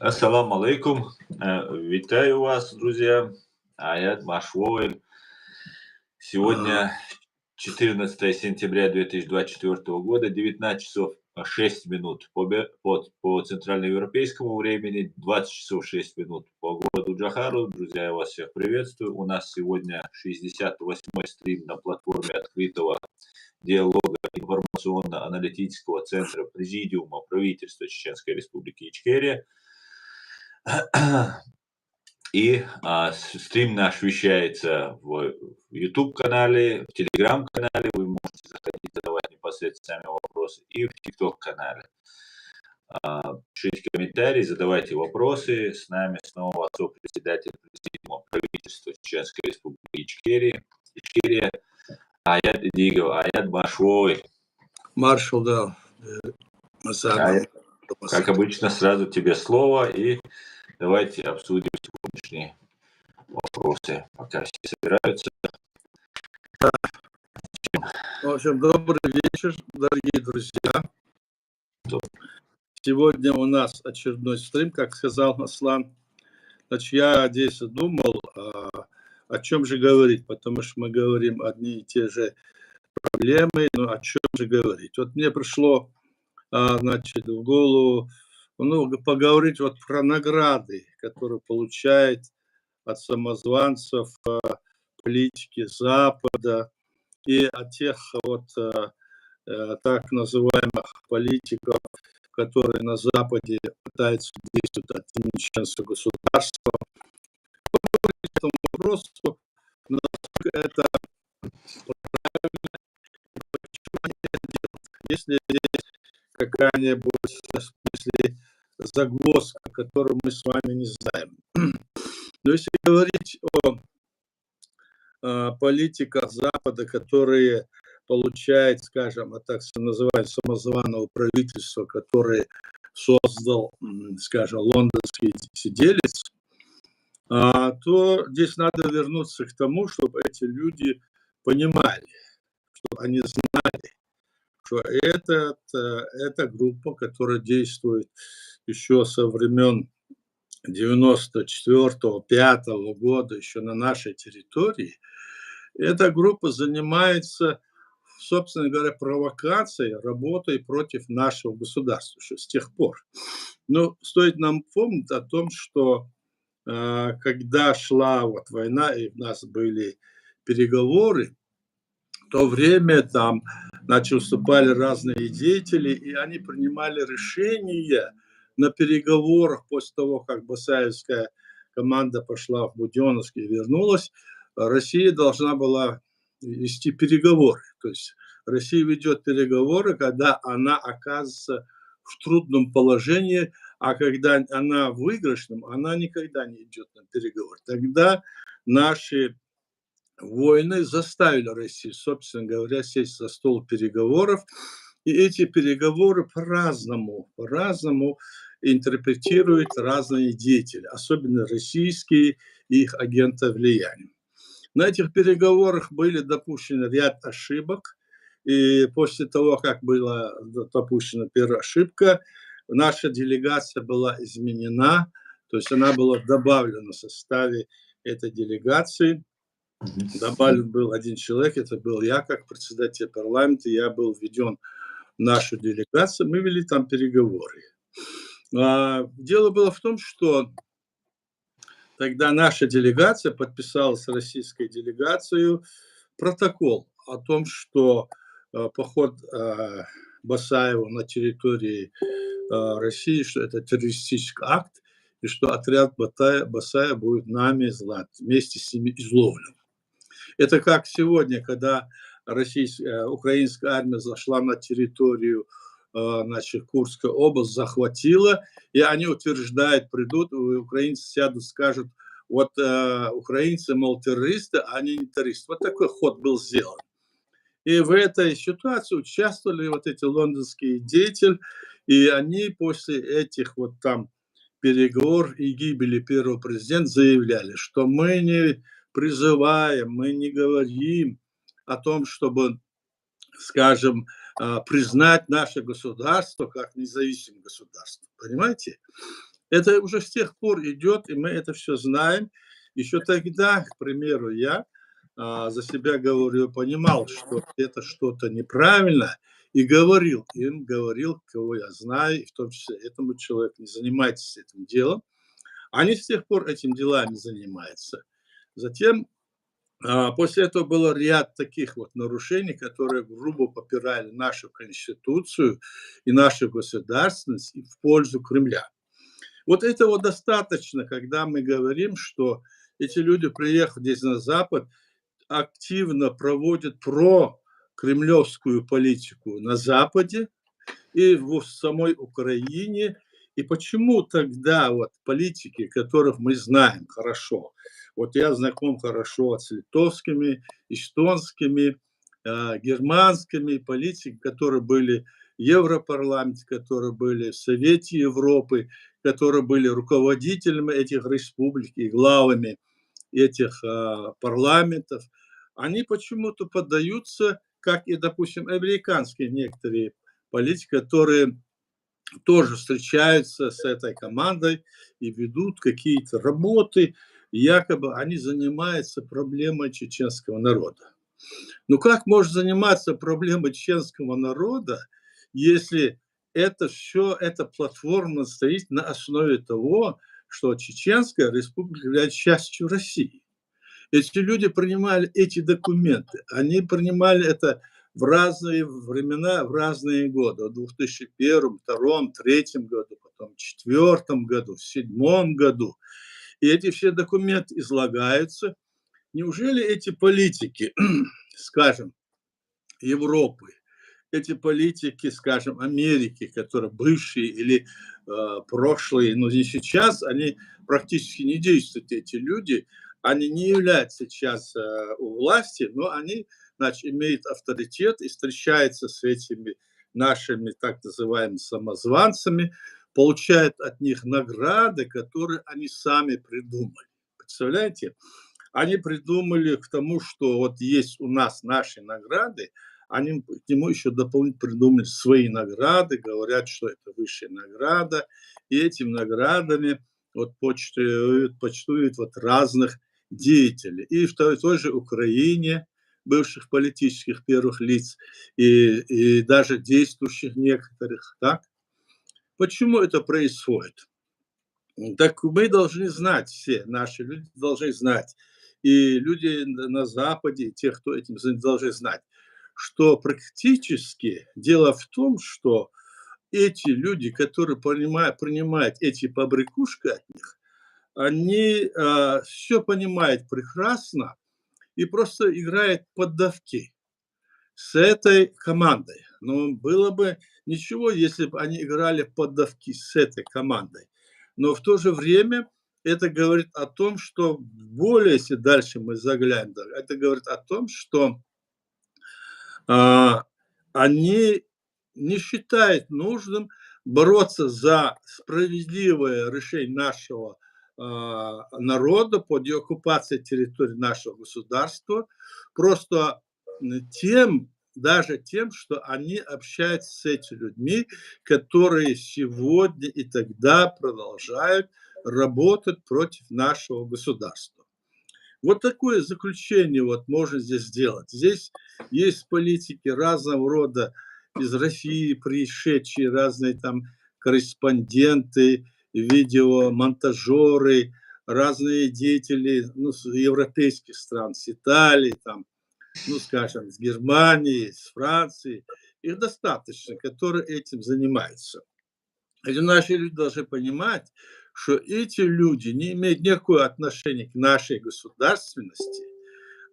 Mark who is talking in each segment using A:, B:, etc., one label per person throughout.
A: Ассаламу алейкум. Витаю вас, друзья. Аят Машвоэль.
B: Ага.
A: Сегодня 14 сентября 2024 года, 19 часов 6 минут по центральноевропейскому времени, 20 часов 6 минут по городу Джахару. Друзья, я вас всех приветствую. У нас сегодня 68-й стрим на платформе открытого диалога информационно-аналитического центра Президиума правительства Чеченской Республики Ичкерия. И стрим наш вещается в YouTube-канале, в Telegram-канале, вы можете заходить, задавать непосредственно сами вопросы, и в TikTok-канале. Пишите комментарии, задавайте вопросы. С нами снова сопредседатель Президиума правительства Чеченской Республики Ичкерия Аят Идигов, Аят Башвой.
B: Маршал, да.
A: Как обычно, сразу тебе слово, и давайте обсудим сегодняшние вопросы, пока все собираются.
B: В общем, добрый вечер, дорогие друзья. Сегодня у нас очередной стрим, как сказал Аслан. Значит, я здесь думал, о чем же говорить, потому что мы говорим одни и те же проблемы, но о чем же говорить. Вот мне пришло, значит, в голову поговорить вот про награды, которые получает от самозванцев политики Запада и от тех вот так называемых политиков, которые на Западе пытаются действовать от имени чеченского государства. По этому вопросу, насколько это правильно, и почему они это делают. Если есть какая-нибудь, в смысле, загвоздка, которую мы с вами не знаем. Но если говорить о политиках Запада, которые получают, скажем, так называемого самозваного правительства, которое создал, скажем, лондонский сиделец, то здесь надо вернуться к тому, чтобы эти люди понимали, чтобы они знали, что это группа, которая действует еще со времен 94-5 года, еще на нашей территории. Эта группа занимается, собственно говоря, провокацией, работой против нашего государства еще с тех пор. Но стоит нам помнить о том, что когда шла вот война и у нас были переговоры, в то время там, значит, выступали разные деятели, и они принимали решения на переговорах после того, как басаевская команда пошла в Буденновск и вернулась. Россия должна была вести переговоры. То есть Россия ведет переговоры, когда она оказывается в трудном положении, а когда она в выигрышном, она никогда не идет на переговоры. Тогда наши воины заставили Россию, собственно говоря, сесть за стол переговоров. И эти переговоры по-разному интерпретируют разные деятели, особенно российские и их агенты влияния. На этих переговорах были допущены ряд ошибок, и после того, как была допущена первая ошибка, наша делегация была изменена, то есть она была добавлена в составе этой делегации. Добавлен был один человек, это был я, как председатель парламента, я был введен в нашу делегацию, мы вели там переговоры. Дело было в том, что тогда наша делегация подписала с российской делегацией протокол о том, что поход Басаева на территории России, что это террористический акт, и что отряд Басаева будет нами вместе с ними изловлен. Это как сегодня, когда украинская армия зашла на территорию, значит, Курская область, захватила, и они утверждают, придут, украинцы сядут, скажут, вот украинцы, мол, террористы, а они не террористы. Вот такой ход был сделан. И в этой ситуации участвовали вот эти лондонские деятели, и они после этих вот там переговоров и гибели первого президента заявляли, что мы не призываем, мы не говорим о том, чтобы, скажем, признать наше государство как независимое государство. Понимаете? Это уже с тех пор идет, и мы это все знаем. Еще тогда, к примеру, я за себя говорю, понимал, что это что-то неправильно, и говорил им, говорил, кого я знаю, и в том числе этому человеку: не занимайтесь этим делом. Они с тех пор этим делами занимаются. Затем, после этого было ряд таких вот нарушений, которые грубо попирали нашу Конституцию и нашу государственность и в пользу Кремля. Вот этого достаточно, когда мы говорим, что эти люди, приехав здесь на Запад, активно проводят прокремлевскую политику на Западе и в самой Украине. И почему тогда вот политики, которых мы знаем хорошо, вот я знаком хорошо с литовскими, эстонскими, германскими политиками, которые были в Европарламенте, которые были в Совете Европы, которые были руководителями этих республик и главами этих парламентов, они почему-то поддаются, как и, допустим, американские некоторые политики, которые тоже встречаются с этой командой и ведут какие-то работы, якобы они занимаются проблемой чеченского народа. Ну как может заниматься проблемой чеченского народа, если это все, эта платформа стоит на основе того, что Чеченская республика является частью России? Эти люди принимали эти документы, они принимали это в разные времена, в разные годы, в 2001, 2002, 2003 году, потом в 2004 году, в 2007 году. И эти все документы излагаются. Неужели эти политики, скажем, Европы, эти политики, скажем, Америки, которые бывшие или прошлые, но не сейчас, они практически не действуют, эти люди, они не являются сейчас у власти, но они, значит, имеют авторитет и встречаются с этими нашими так называемыми самозванцами, получают от них награды, которые они сами придумали. Представляете? Они придумали к тому, что вот есть у нас наши награды, они к нему еще дополнительно придумали свои награды, говорят, что это высшая награда, и этими наградами вот почтуют вот разных деятелей. И в той же Украине бывших политических первых лиц и даже действующих некоторых, так? Почему это происходит? Так мы должны знать все, наши люди должны знать, и люди на Западе, те, кто этим занят, должны знать, что практически дело в том, что эти люди, которые принимают эти побрякушки от них, они все понимают прекрасно и просто играют поддавки с этой командой. Но было бы ничего, если бы они играли в поддавки с этой командой. Но в то же время это говорит о том, что более, если дальше мы заглянем, это говорит о том, что а, они не считают нужным бороться за справедливое решение нашего народа под деоккупацией территории нашего государства, просто тем, даже тем, что они общаются с этими людьми, которые сегодня и тогда продолжают работать против нашего государства. Вот такое заключение вот можно здесь сделать. Здесь есть политики разного рода из России пришедшие, разные там корреспонденты, видеомонтажеры, разные деятели с европейских стран, с Италии, там, ну, скажем, с Германии, с Франции. Их достаточно, которые этим занимаются. Эти наши люди должны понимать, что эти люди не имеют никакого отношения к нашей государственности.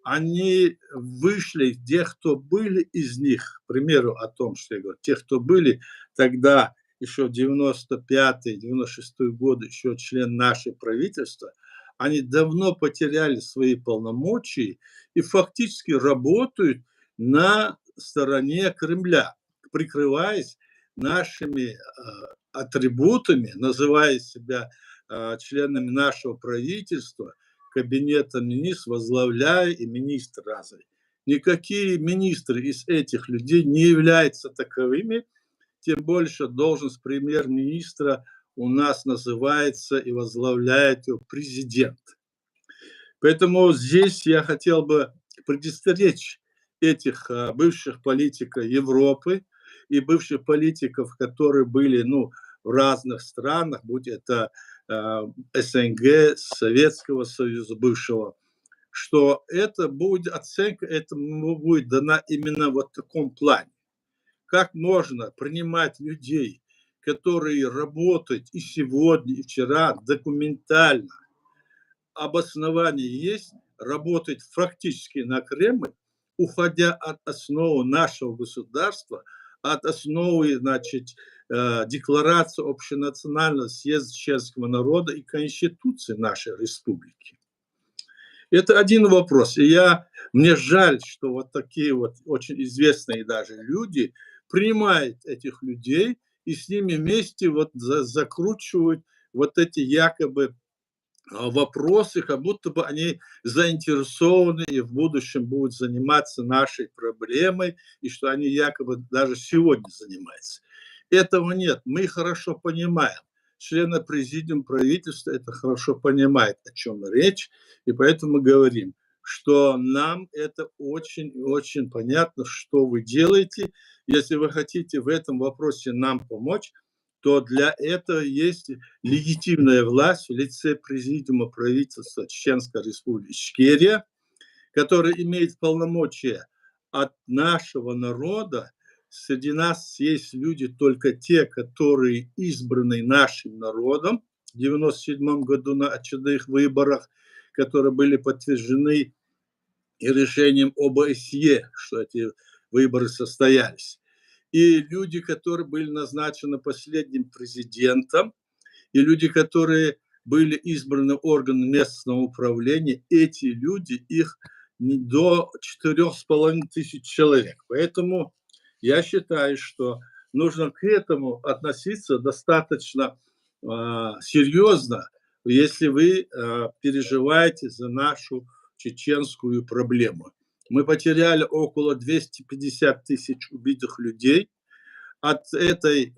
B: Они вышли, те, кто были из них, к примеру, о том, что я говорю, те, кто были тогда еще в 95-96 годы, еще член нашего правительства, они давно потеряли свои полномочия и фактически работают на стороне Кремля, прикрываясь нашими атрибутами, называя себя членами нашего правительства, кабинета министров, возглавляя и министр разные. Никакие министры из этих людей не являются таковыми, тем больше должность премьер-министра у нас называется и возглавляет его президент. Поэтому здесь я хотел бы предостеречь этих бывших политиков Европы и бывших политиков, которые были в разных странах, будь это СНГ, Советского Союза бывшего, что это будет оценка, этому будет дана именно вот в таком плане. Как можно принимать людей, которые работают и сегодня, и вчера документально, обоснование есть, работать фактически на Кремль, уходя от основы нашего государства, от основы, Декларации общенационального съезда чешского народа и Конституции нашей республики. Это один вопрос. И мне жаль, что вот такие вот очень известные даже люди принимают этих людей и с ними вместе закручивают вот эти якобы вопросы, как будто бы они заинтересованы и в будущем будут заниматься нашей проблемой, и что они якобы даже сегодня занимаются. Этого нет. Мы хорошо понимаем. Члены президиума правительства это хорошо понимают, о чем речь, и поэтому говорим, что нам это очень-очень понятно, что вы делаете. Если вы хотите в этом вопросе нам помочь, то для этого есть легитимная власть в лице президиума правительства Чеченской Республики Ичкерия, которая имеет полномочия от нашего народа. Среди нас есть люди только те, которые избраны нашим народом в 1997 году на очередных выборах, которые были подтверждены и решением ОБСЕ, что эти выборы состоялись. И люди, которые были назначены последним президентом, и люди, которые были избраны органом местного управления, эти люди, их до 4500 человек. Поэтому я считаю, что нужно к этому относиться достаточно серьезно, если вы переживаете за нашу чеченскую проблему. Мы потеряли около 250 тысяч убитых людей от этой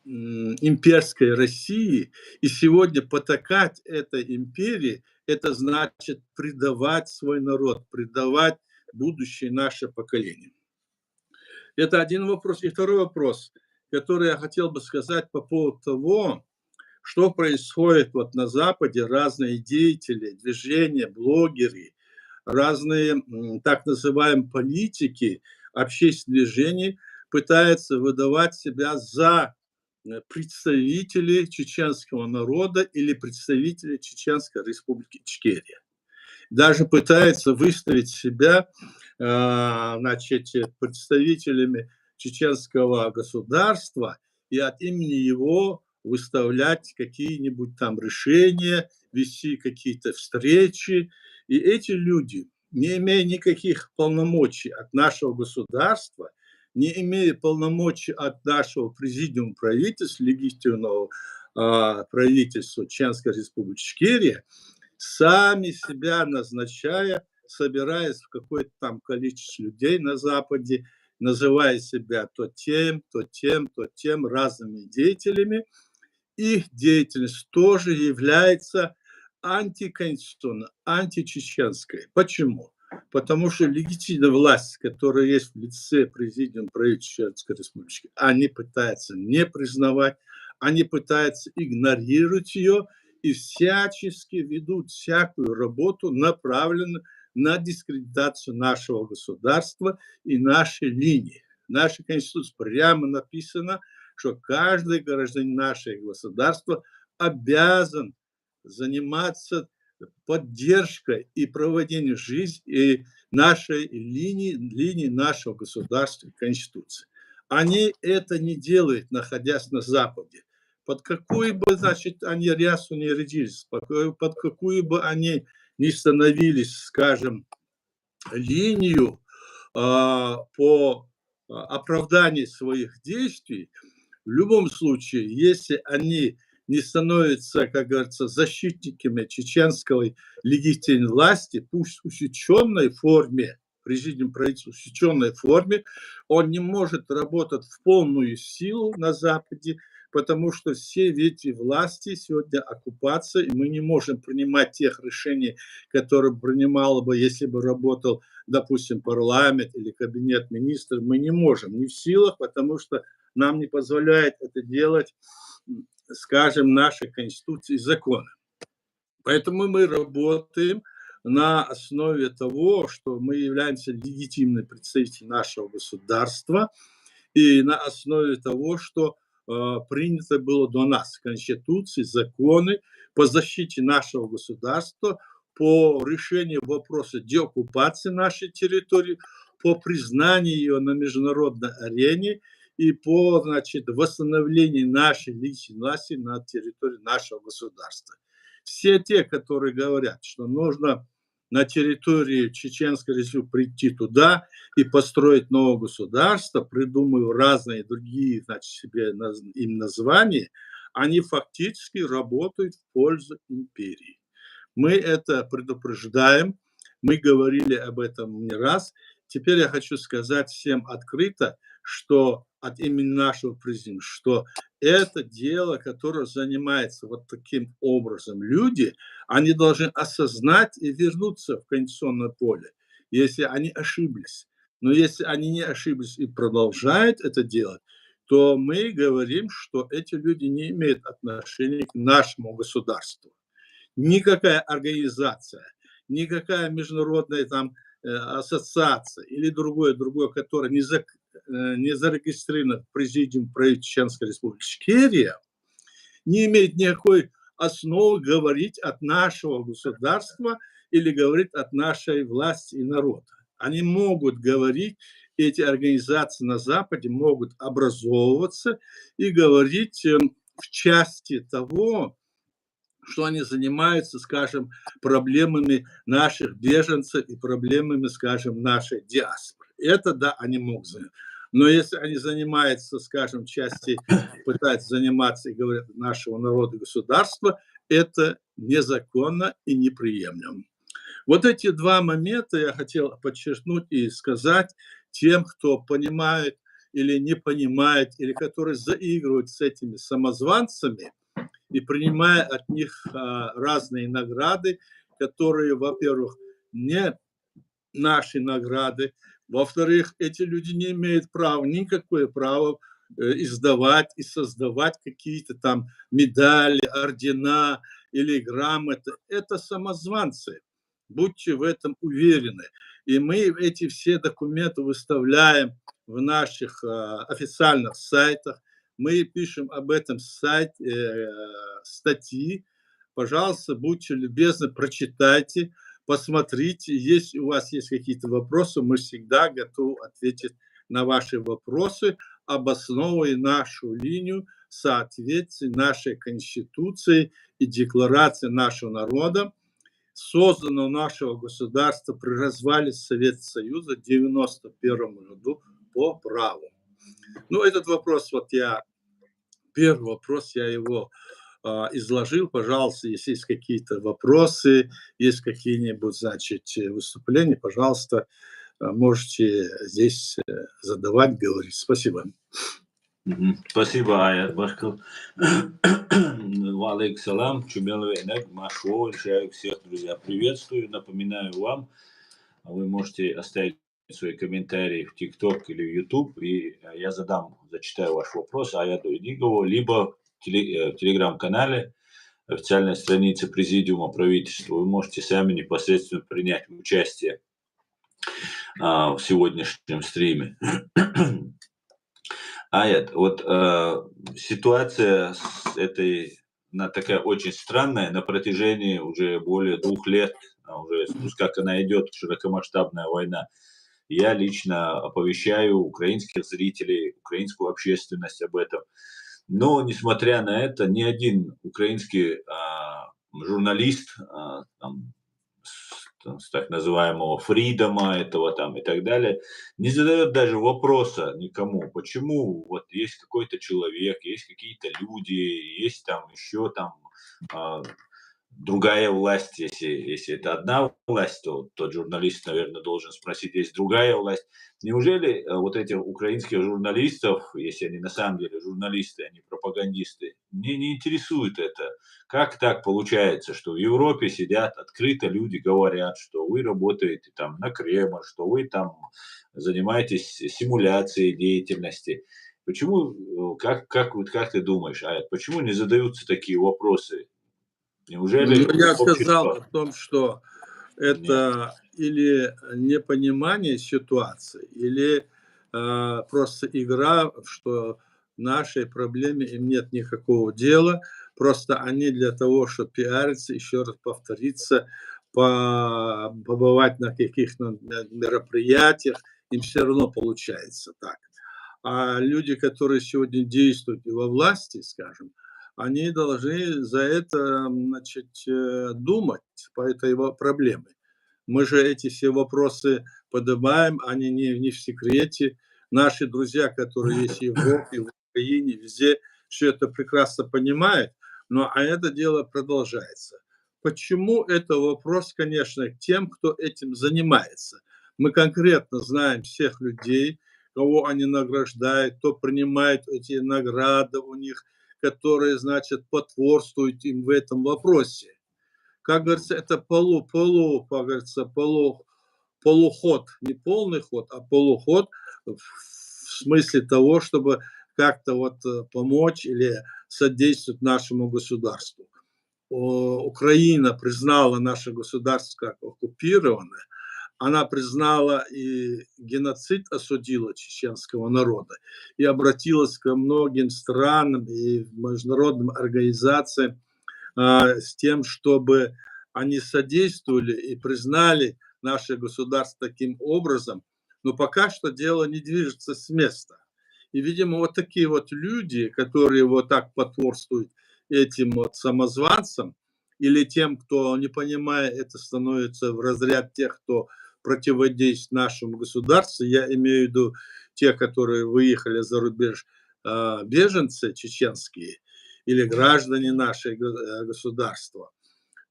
B: имперской России, и сегодня потакать этой империи, это значит предавать свой народ, предавать будущее наше поколение. Это один вопрос. И второй вопрос, который я хотел бы сказать по поводу того, что происходит вот на Западе, разные деятели, движения, блогеры, разные так называемые политики, общественные движения пытаются выдавать себя за представителей чеченского народа или представителей Чеченской Республики Ичкерия. Даже пытаются выставить себя представителями чеченского государства и от имени его выставлять какие-нибудь там решения, вести какие-то встречи. И эти люди, не имея никаких полномочий от нашего государства, не имея полномочий от нашего президиума правительства, легитимного правительства Чеченской Республики Ичкерия, сами себя назначая, собираясь в какое-то там количество людей на Западе, называя себя то тем, разными деятелями, их деятельность тоже является антиконституционной, античеченской. Почему? Потому что легитимная власть, которая есть в лице президиума правительства Чеченской Республики, они пытаются не признавать, они пытаются игнорировать ее и всячески ведут всякую работу, направленную на дискредитацию нашего государства и нашей линии. В нашей Конституции прямо написано, что каждый гражданин нашего государства обязан заниматься поддержкой и проведением жизни нашей линии нашего государства и Конституции. Они это не делают, находясь на Западе. Под какую бы, они рясу не рядились, под какую бы они ни становились, скажем, линию по оправданию своих действий, в любом случае, если они не становятся, как говорится, защитниками чеченской легитимной власти, пусть в усеченной форме, президиум правительства в усеченной форме, он не может работать в полную силу на Западе, потому что все ветви власти сегодня оккупация, и мы не можем принимать тех решений, которые принимало бы, если бы работал, допустим, парламент или кабинет министров. Мы не можем, не в силах, потому что нам не позволяет это делать, скажем, наши конституции и законы. Поэтому мы работаем на основе того, что мы являемся легитимным представителем нашего государства, и на основе того, что принято было до нас Конституции, законы по защите нашего государства, по решению вопроса деоккупации нашей территории, по признанию ее на международной арене и по, значит, восстановлению нашей личной власти на территории нашего государства. Все те, которые говорят, что нужно на территории Чеченской Республики прийти туда и построить новое государство, придумывая разные другие, значит, себе им названия, они фактически работают в пользу империи. Мы это предупреждаем, мы говорили об этом не раз. Теперь я хочу сказать всем открыто, что от имени нашего президента, что это дело, которое занимается вот таким образом люди, они должны осознать и вернуться в конституционное поле, если они ошиблись. Но если они не ошиблись и продолжают это делать, то мы говорим, что эти люди не имеют отношения к нашему государству. Никакая организация, никакая международная там ассоциация или другое, которое не зарегистрировано в президиуме правительства Чеченской Республики Ичкерия, не имеет никакой основы говорить от нашего государства или говорить от нашей власти и народа. Они могут говорить, эти организации на Западе могут образовываться и говорить в части того, что они занимаются, скажем, проблемами наших беженцев и проблемами, скажем, нашей диаспоры. Это, да, они могут заниматься. Но если они занимаются, скажем, в части, пытаются заниматься и говорят нашего народа и государства, это незаконно и неприемлемо. Вот эти два момента я хотел подчеркнуть и сказать тем, кто понимает или не понимает, или которые заигрывают с этими самозванцами, и принимая от них разные награды, которые, во-первых, не наши награды, во-вторых, эти люди не имеют права, никакое право издавать и создавать какие-то там медали, ордена или грамоты. Это самозванцы. Будьте в этом уверены. И мы эти все документы выставляем в наших официальных сайтах. Мы пишем об этом статьи. Пожалуйста, будьте любезны, прочитайте, посмотрите. Если у вас есть какие-то вопросы, мы всегда готовы ответить на ваши вопросы, обосновывая нашу линию в соответствии нашей Конституции и Декларации нашего народа, созданного нашего государства при развале Советского Союза в 1991 году по праву. Ну, этот вопрос, первый вопрос, я его изложил. Пожалуйста, если есть какие-то вопросы, есть какие-нибудь, значит, выступления, пожалуйста, можете здесь задавать, говорить. Спасибо.
A: Спасибо, Аят Башков. Валейк салам, Чумеловейнек, Машо, всех, друзья, приветствую. Напоминаю вам, вы можете оставить свои комментарии в TikTok или в YouTube, и я зачитаю ваш вопрос Аяту Идигову, либо в телеграм-канале, официальной странице Президиума правительства. Вы можете сами непосредственно принять участие в сегодняшнем стриме. Аят, вот ситуация она такая очень странная на протяжении уже более 2 лет, уже как она идет, широкомасштабная война. Я лично оповещаю украинских зрителей, украинскую общественность об этом. Но, несмотря на это, ни один украинский журналист с так называемого фридома этого там и так далее, не задает даже вопроса никому, почему вот есть какой-то человек, есть какие-то люди, есть там еще там другая власть, если это одна власть, то тот журналист, наверное, должен спросить, есть другая власть. Неужели вот этих украинских журналистов, если они на самом деле журналисты, а не пропагандисты, не интересует это? Как так получается, что в Европе сидят открыто люди, говорят, что вы работаете там на Кремль, что вы там занимаетесь симуляцией деятельности? Почему, как ты думаешь, почему не задаются такие вопросы?
B: Ну,
A: Неужели
B: я сказал о
A: общество
B: том, что
A: нет?
B: это или непонимание ситуации, или просто игра, что нашей проблеме им нет никакого дела, просто они для того, чтобы пиариться, еще раз повториться, побывать на каких-то мероприятиях, им все равно получается так. А люди, которые сегодня действуют и во власти, скажем, они должны за это, значит, думать по этой проблеме. Мы же эти все вопросы поднимаем, они не в секрете. Наши друзья, которые есть в Европе, в Украине, везде, все это прекрасно понимают, но это дело продолжается. Почему? Это вопрос, конечно, к тем, кто этим занимается. Мы конкретно знаем всех людей, кого они награждают, кто принимает эти награды у них, которые, значит, потворствуют им в этом вопросе. Как говорится, это как говорится, полуход, не полный ход, а полуход в смысле того, чтобы как-то вот помочь или содействовать нашему государству. Украина признала наше государство как оккупированное, она признала и геноцид, осудила чеченского народа и обратилась ко многим странам и международным организациям с тем, чтобы они содействовали и признали наше государство таким образом. Но пока что дело не движется с места. И, видимо, вот такие вот люди, которые вот так потворствуют этим вот самозванцам, или тем, кто, не понимая это, становится в разряд тех, кто противодействует нашему государству, я имею в виду те, которые выехали за рубеж, беженцы чеченские или граждане нашего государства,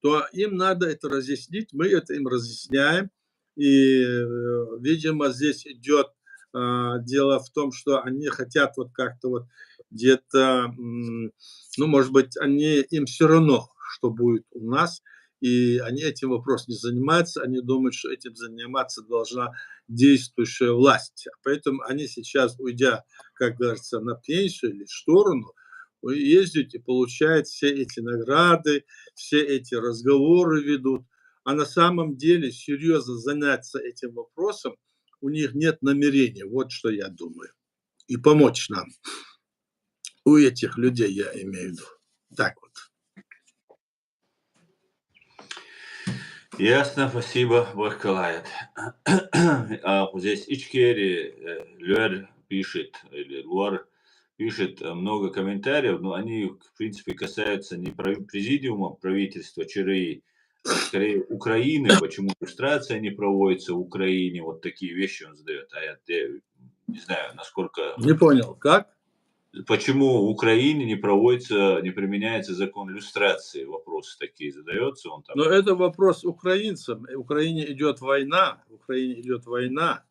B: то им надо это разъяснить, мы это им разъясняем. И, видимо, здесь идет дело в том, что они хотят вот как-то вот где-то, ну, может быть, им все равно, что будет у нас, и они этим вопросом не занимаются, они думают, что этим заниматься должна действующая власть. Поэтому они сейчас, уйдя, как говорится, на пенсию или в сторону, ездят и получают все эти награды, все эти разговоры ведут. А на самом деле серьезно заняться этим вопросом у них нет намерения. Вот что я думаю. И помочь нам. У этих людей я имею в виду. Так вот.
A: Ясно, спасибо, Баркалает. А вот здесь Ичкери, Люэр пишет, или Луар пишет много комментариев, но они, в принципе, касаются не президиума правительства ЧРИ, а скорее Украины, почему иллюстрация не проводится в Украине, вот такие вещи он задает. А я не знаю, насколько...
B: Не понял, как?
A: Почему в Украине не проводится, не применяется закон иллюстрации? Вопросы такие задается он там.
B: Но это вопрос украинцам. В Украине идет война. В Украине идет война.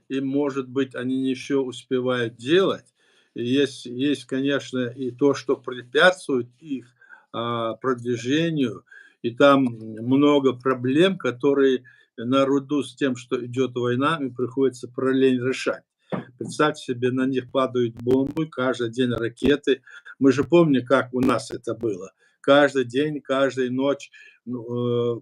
B: И, может быть, они не все успевают делать. И есть, конечно, и то, что препятствует их продвижению. И там много проблем, которые наряду с тем, что идет война, им приходится параллельно решать. Представьте себе, на них падают бомбы, каждый день ракеты. Мы же помним, как у нас это было. Каждый день, каждую ночь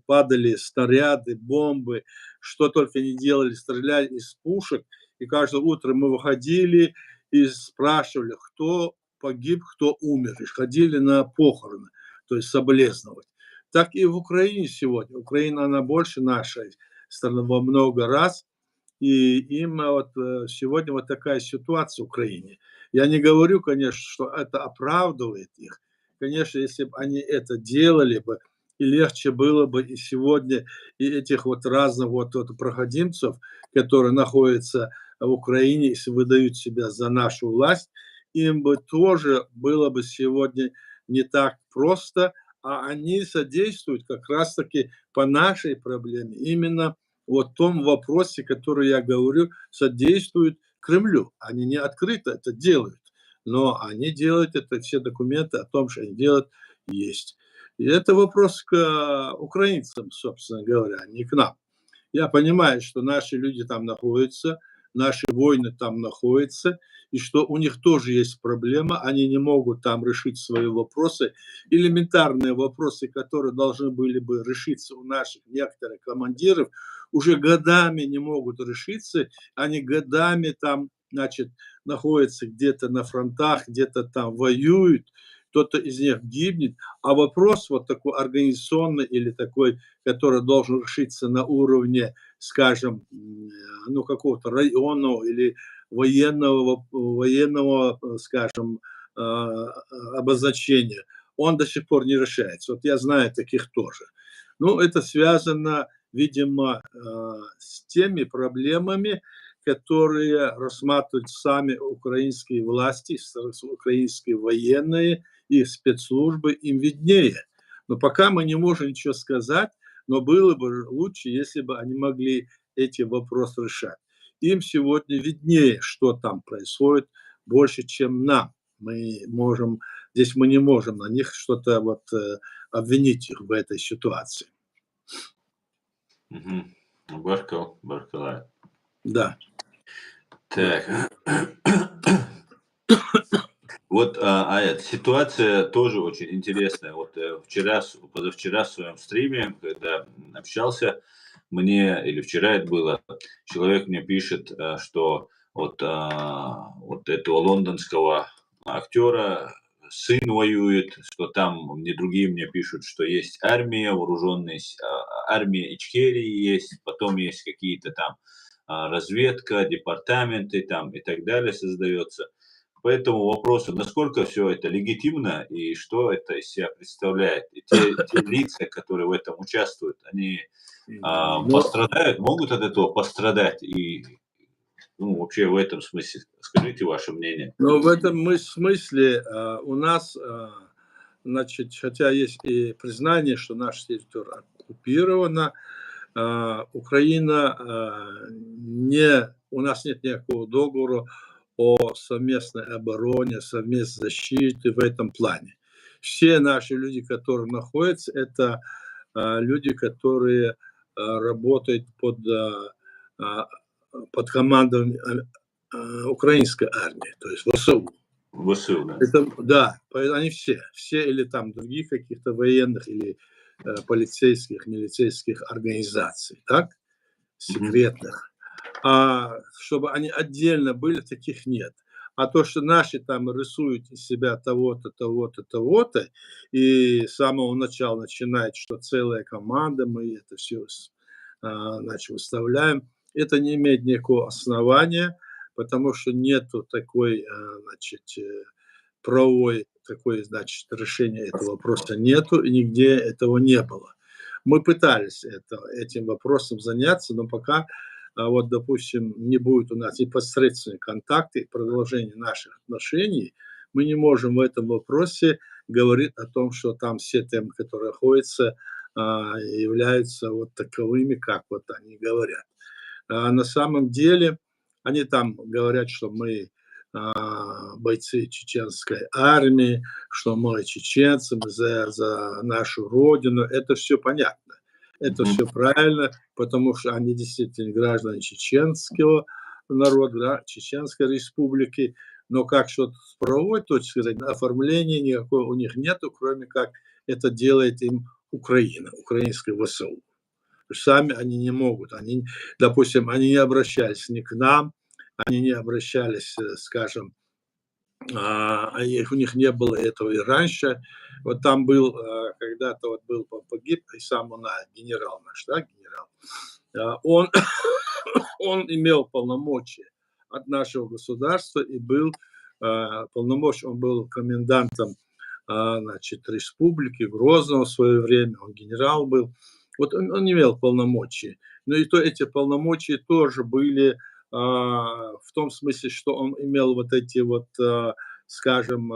B: падали снаряды, бомбы, что только не делали, стреляли из пушек. И каждое утро мы выходили и спрашивали, кто погиб, кто умер. И ходили на похороны, то есть соболезновать. Так и в Украине сегодня. Украина, она больше нашей страны во много раз. И им вот сегодня вот такая ситуация в Украине. Я не говорю, конечно, что это оправдывает их. Конечно, если бы они это делали бы, и легче было бы и сегодня, и этих вот разных вот проходимцев, которые находятся в Украине и выдают себя за нашу власть, им бы тоже было бы сегодня не так просто, а они содействуют как раз-таки по нашей проблеме, именно вот в том вопросе, который я говорю, содействуют Кремлю. Они не открыто это делают, но они делают это, все документы о том, что они делают, есть. И это вопрос к украинцам, собственно говоря, а не к нам. Я понимаю, что наши люди там находятся, наши воины там находятся, и что у них тоже есть проблема, они не могут там решить свои вопросы, элементарные вопросы, которые должны были бы решиться у наших некоторых командиров, уже годами не могут решиться, они годами там, значит, находятся где-то на фронтах, где-то там воюют, кто-то из них гибнет, а вопрос вот такой организационный или такой, который должен решиться на уровне, скажем, ну, какого-то районного или военного, скажем, обозначения, он до сих пор не решается. Вот я знаю таких тоже. Ну, это связано, видимо, с теми проблемами, которые рассматривают сами украинские власти, украинские военные и спецслужбы, им виднее. Но пока мы не можем ничего сказать, но было бы лучше, если бы они могли эти вопросы решать. Им сегодня виднее, что там происходит, больше, чем нам. Здесь мы не можем на них что-то вот обвинить их в этой ситуации.
A: Мгм. Баркалай.
B: Да.
A: Так. Вот, эта ситуация тоже очень интересная. Вот, позавчера в своем стриме, когда общался, или вчера это было, человек мне пишет, что вот этого лондонского актера сын воюет, что там не другие мне пишут, что есть армия, армия Ичкерии есть, потом есть какие-то там разведка, департаменты там и так далее создается. По этому вопросу, насколько все это легитимно и что это из себя представляет? И те лица, которые в этом участвуют, они пострадают, могут от этого пострадать? И, ну, вообще в этом смысле скажите ваше мнение.
B: Но в этом смысле у нас, значит, хотя есть и признание, что наша территория оккупирована, Украина у нас нет никакого договора о совместной обороне, совместной защите в этом плане. Все наши люди, которые находятся, это люди, которые работают под командованием украинской армии, то есть ВСУ.
A: ВСУ, да.
B: Да, они все или там других каких-то военных или полицейских, милицейских организаций, так, секретных. А чтобы они отдельно были, таких нет. А то, что наши там рисуют из себя того-то, того-то, того-то, и с самого начала начинает, что целая команда, мы это все значит, выставляем, это не имеет никакого основания, потому что нету такой, значит, правовой такой, значит, решения этого вопроса нету, и нигде этого не было. Мы пытались этим вопросом заняться, но пока, вот, допустим, не будет у нас непосредственных контактов и продолжения наших отношений, мы не можем в этом вопросе говорить о том, что там все темы, которые находятся, являются вот таковыми, как вот они говорят. На самом деле они там говорят, что мы бойцы чеченской армии, что мы чеченцы, мы за нашу родину. Это все понятно. Это все правильно, потому что они действительно граждане чеченского народа, да, Чеченской республики. Но как что-то с правовой точки зрения, оформления никакого у них нету, кроме как это делает им Украина, украинское ВСУ. Сами они не могут. Допустим, они не обращались ни к нам, они не обращались, скажем, у них не было этого и раньше. Вот там был, когда-то вот был погиб Исам Мунаев, генерал наш, да, генерал. Он имел полномочия от нашего государства и был он был комендантом, значит, республики Грозного в свое время, он генерал был. Вот он имел полномочия. Но и эти полномочия тоже были в том смысле, что он имел вот эти вот, скажем,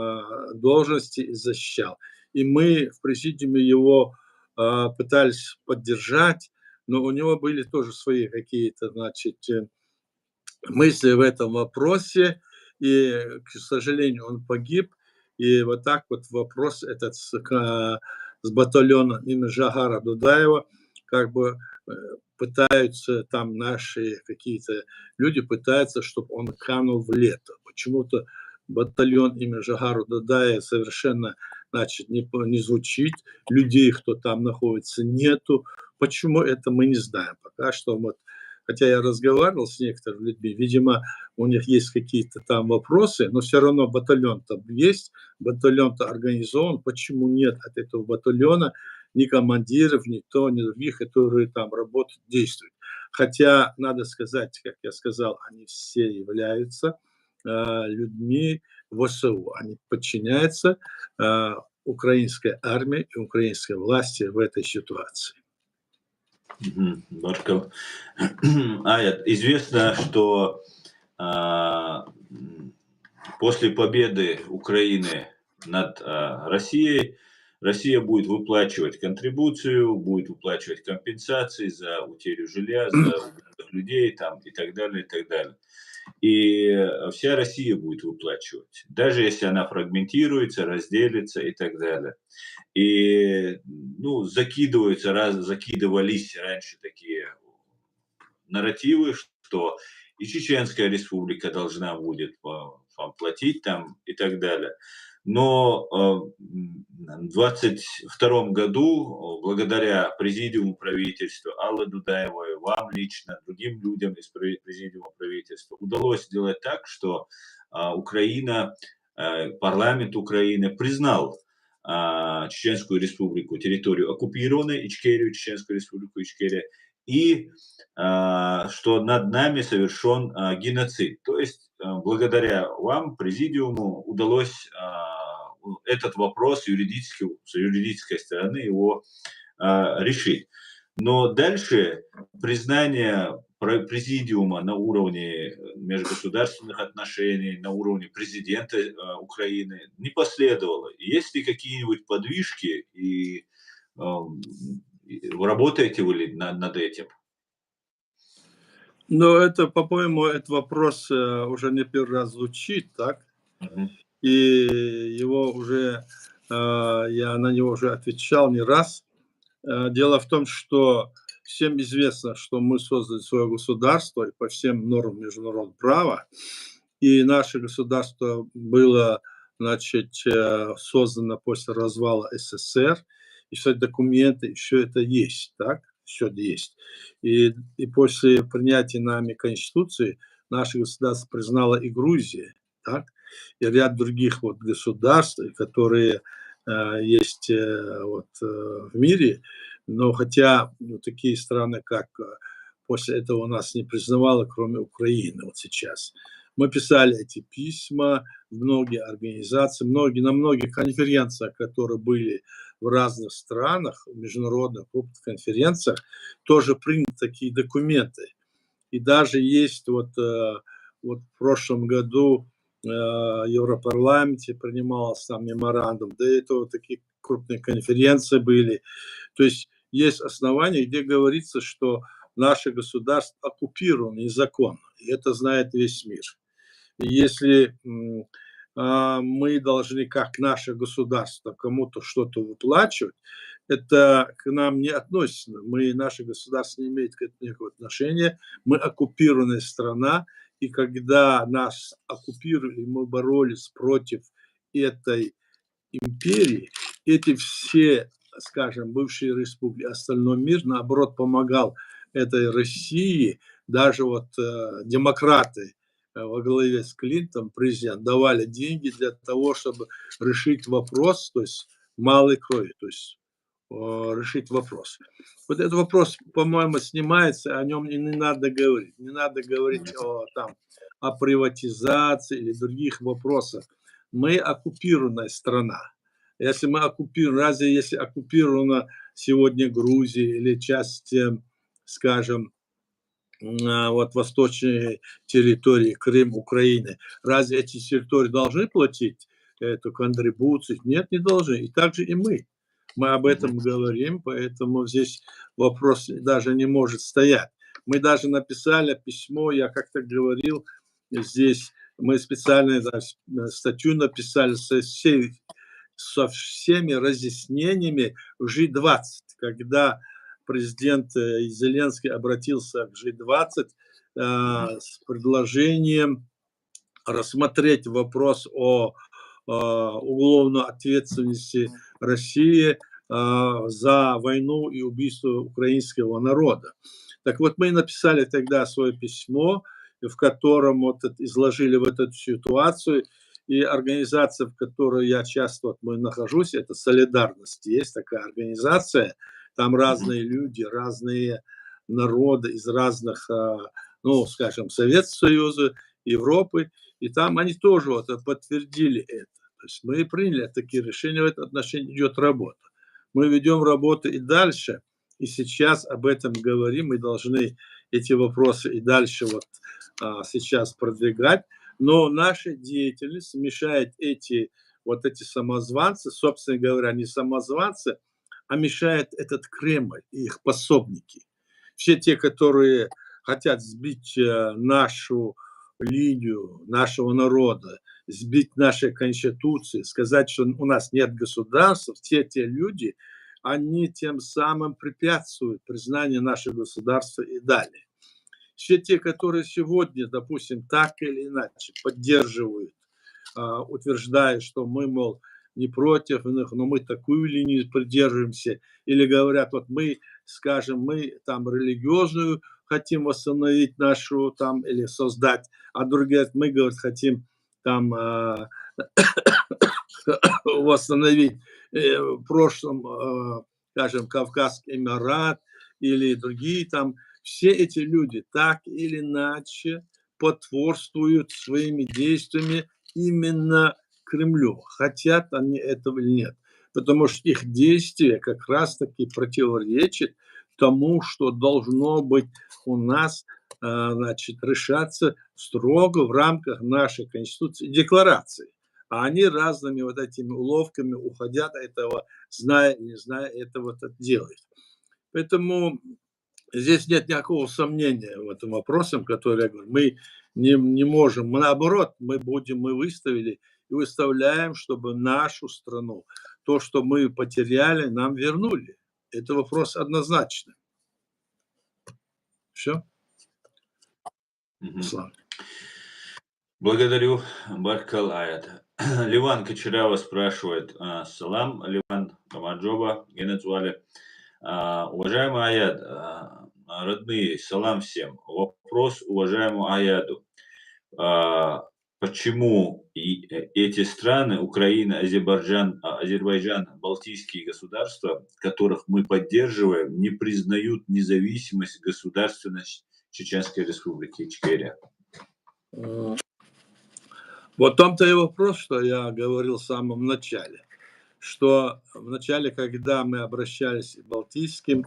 B: должности и защищал. И мы в президиуме его пытались поддержать, но у него были тоже свои какие-то, значит, мысли в этом вопросе, и, к сожалению, он погиб. И вот так вот вопрос этот с батальоном имени Жагара Дудаева, как бы пытаются там наши какие-то люди пытаются, чтобы он канул в лето. Почему-то батальон имени Жагара Дудаева совершенно, значит, не звучит, людей, кто там находится, нету. Почему это мы не знаем. Пока что вот, хотя я разговаривал с некоторыми людьми, видимо, у них есть какие-то там вопросы, но все равно батальон там есть, батальон-то организован. Почему нет от этого батальона ни командиров, ни то, ни других, которые там работают, действуют? Хотя, надо сказать, как я сказал, они все являются людьми ВСУ. Они подчиняются украинской армии и украинской власти в этой ситуации.
A: Барков. Известно, что после победы Украины над Россией, Россия будет выплачивать контрибуцию, будет выплачивать компенсации за утерю жилья, за убитых людей там, и так далее, и так далее. И вся Россия будет выплачивать, даже если она фрагментируется, разделится и так далее. И ну, закидывались раньше такие нарративы, что и Чеченская республика должна будет вам платить там и так далее. Но в 2022 году, благодаря президиуму правительства, Аллы Дудаевой, вам лично, другим людям из президиума правительства, удалось сделать так, что Украина, парламент Украины признал Чеченскую республику, территорию оккупированной, Ичкерию, Чеченскую республику Ичкерия, и что над нами совершен геноцид. То есть благодаря вам, президиуму, удалось этот вопрос с юридической стороны его решить. Но дальше признание президиума на уровне межгосударственных отношений, на уровне президента Украины не последовало. Есть ли какие-нибудь подвижки, и работаете вы ли над этим?
B: Но это, по-моему, этот вопрос уже не первый раз звучит, так? И его уже, я на него уже отвечал не раз. Дело в том, что всем известно, что мы создали свое государство и по всем нормам международного права, и наше государство было, значит, создано после развала СССР, и все документы, и все это есть, так? Все есть. И после принятия нами Конституции наше государство признало и Грузия, так? И ряд других вот государств, которые есть вот, в мире, но хотя ну, такие страны, как после этого нас не признавало, кроме Украины вот сейчас. Мы писали эти письма, многие организации, на многих конференциях, которые были в разных странах, в международных крупных конференциях, тоже приняты такие документы. И даже есть вот в прошлом году в Европарламенте принимался там меморандум, до этого такие крупные конференции были. То есть есть основания, где говорится, что наше государство оккупировано незаконно, и это знает весь мир. И если мы должны, как наше государство, кому-то что-то выплачивать, это к нам не относится. Наше государство не имеет к этому никакого отношения. Мы оккупированная страна, и когда нас оккупировали, мы боролись против этой империи, эти все, скажем, бывшие республики, остальной мир, наоборот, помогал этой России, даже вот демократы во главе с Клинтоном, президент, давали деньги для того, чтобы решить вопрос, то есть малой крови, то есть решить вопрос. Вот этот вопрос, по-моему, снимается, о нем и не надо говорить. Не надо говорить о приватизации или других вопросах. Мы оккупированная страна. Если мы оккупированы, разве если оккупирована сегодня Грузия или часть, скажем, вот восточной территории, Крым, Украины, разве эти территории должны платить эту контрибуцию. Нет, не должны. И также и мы. Мы об этом говорим, поэтому здесь вопрос даже не может стоять. Мы даже написали письмо, я как-то говорил, здесь мы специально статью написали со всеми разъяснениями в G20, когда президент Зеленский обратился к G20 с предложением рассмотреть вопрос о уголовной ответственности России за войну и убийство украинского народа. Так вот, мы написали тогда свое письмо, в котором вот изложили вот эту ситуацию, и организация, в которой я часто нахожусь, это «Солидарность». Есть такая организация, там разные люди, разные народы из разных, ну, скажем, Советского Союза, Европы, и там они тоже подтвердили это. То есть мы приняли такие решения, в этом отношении идет работа. Мы ведем работу и дальше, и сейчас об этом говорим, мы должны эти вопросы и дальше сейчас продвигать, но наша деятельность мешает эти самозванцы, собственно говоря, не самозванцы, а мешает этот Кремль и их пособники. Все те, которые хотят сбить нашу линию нашего народа, сбить наши конституции, сказать, что у нас нет государства, все те люди, они тем самым препятствуют признанию нашего государства и далее. Все те, которые сегодня, допустим, так или иначе поддерживают, утверждая, что мы, мол, не против них, но мы такую линию придерживаемся, или говорят, вот мы, скажем, мы там религиозную хотим восстановить нашу там или создать, а другие говорят, мы, говорят, хотим там восстановить в прошлом, скажем, Кавказский Эмират или другие там. Все эти люди так или иначе потворствуют своими действиями именно Кремлю. Хотят они этого или нет. Потому что их действия как раз-таки противоречат тому, что должно быть у нас, решаться строго в рамках нашей Конституции и Декларации. А они разными вот этими уловками уходят от этого, зная, не зная, этого делают. Поэтому здесь нет никакого сомнения в этом вопросе, который я говорю. Мы не можем, мы наоборот, мы выставили и выставляем, чтобы нашу страну, то, что мы потеряли, нам вернули. Это вопрос однозначный. Все?
A: Благодарю, Баркал Аят. Ливан Кочерява спрашивает. Салам, Ливан Камаджоба, Генецуале. Уважаемый Аят, родные, салам всем. Вопрос уважаемому Аяду. Почему эти страны, Украина, Азербайджан, Балтийские государства, которых мы поддерживаем, не признают независимость государственности Чеченской Республики Ичкерия?
B: Вот в том-то и вопрос, что я говорил в самом начале, что в начале, когда мы обращались к балтийским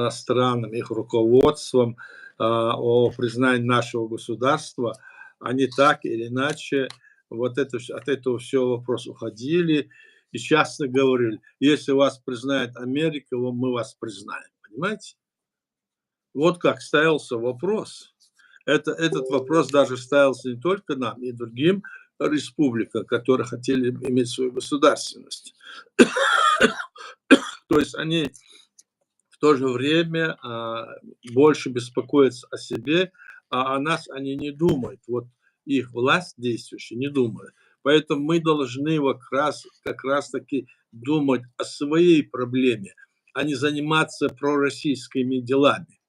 B: странам, их руководством о признании нашего государства, они так или иначе от этого все вопрос уходили и часто говорили, если вас признает Америка, мы вас признаем. Понимаете? Вот как ставился вопрос. Этот вопрос даже ставился не только нам, и другим республикам, которые хотели иметь свою государственность. То есть они в то же время больше беспокоятся о себе, а о нас они не думают. Вот их власть действующая не думает. Поэтому мы должны как раз таки думать о своей проблеме, а не заниматься пророссийскими делами.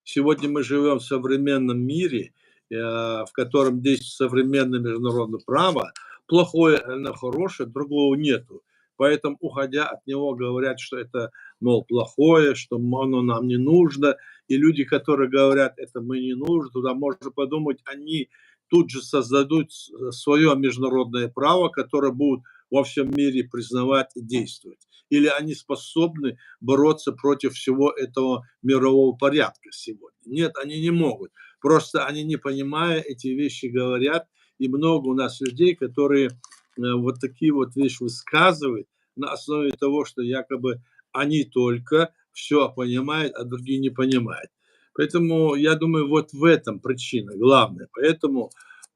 B: Сегодня мы живем в современном мире, в котором действует современное международное право. Плохое, оно хорошее, другого нету. Поэтому, уходя от него, говорят, что это, мол, плохое, что оно нам не нужно. И люди, которые говорят, это мы не нужно, туда можно подумать, они тут же создадут свое международное право, которое будут во всем мире признавать и действовать. Или они способны бороться против всего этого мирового порядка сегодня. Нет, они не могут. Просто они, не понимая, эти вещи говорят. И много у нас людей, которые вот такие вот вещи высказывает на основе того, что якобы они только все понимают, а другие не понимают. Поэтому я думаю, вот в этом причина главная. Поэтому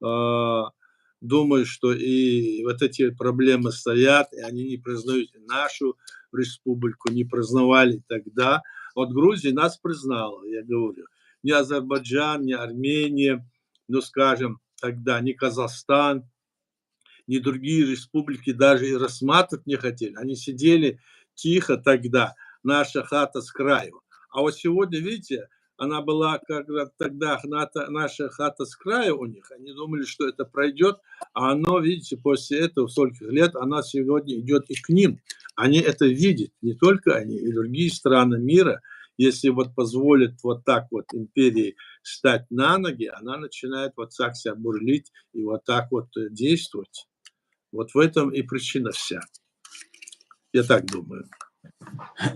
B: э, думаю, что и вот эти проблемы стоят, и они не признают и нашу республику, не признавали тогда. Вот Грузия нас признала, я говорю. Ни Азербайджан, ни Армения, ну, скажем, тогда ни Казахстан, ни другие республики даже и рассматривать не хотели. Они сидели тихо тогда, наша хата с краю. А вот сегодня, видите, она была когда тогда наша хата с краю у них, они думали, что это пройдет, а оно, видите, после этого, стольких лет, она сегодня идет и к ним. Они это видят, не только они, и другие страны мира. Если вот позволит вот так вот империи встать на ноги, она начинает вот так себя бурлить и вот так вот действовать. Вот в этом и причина вся. Я так думаю.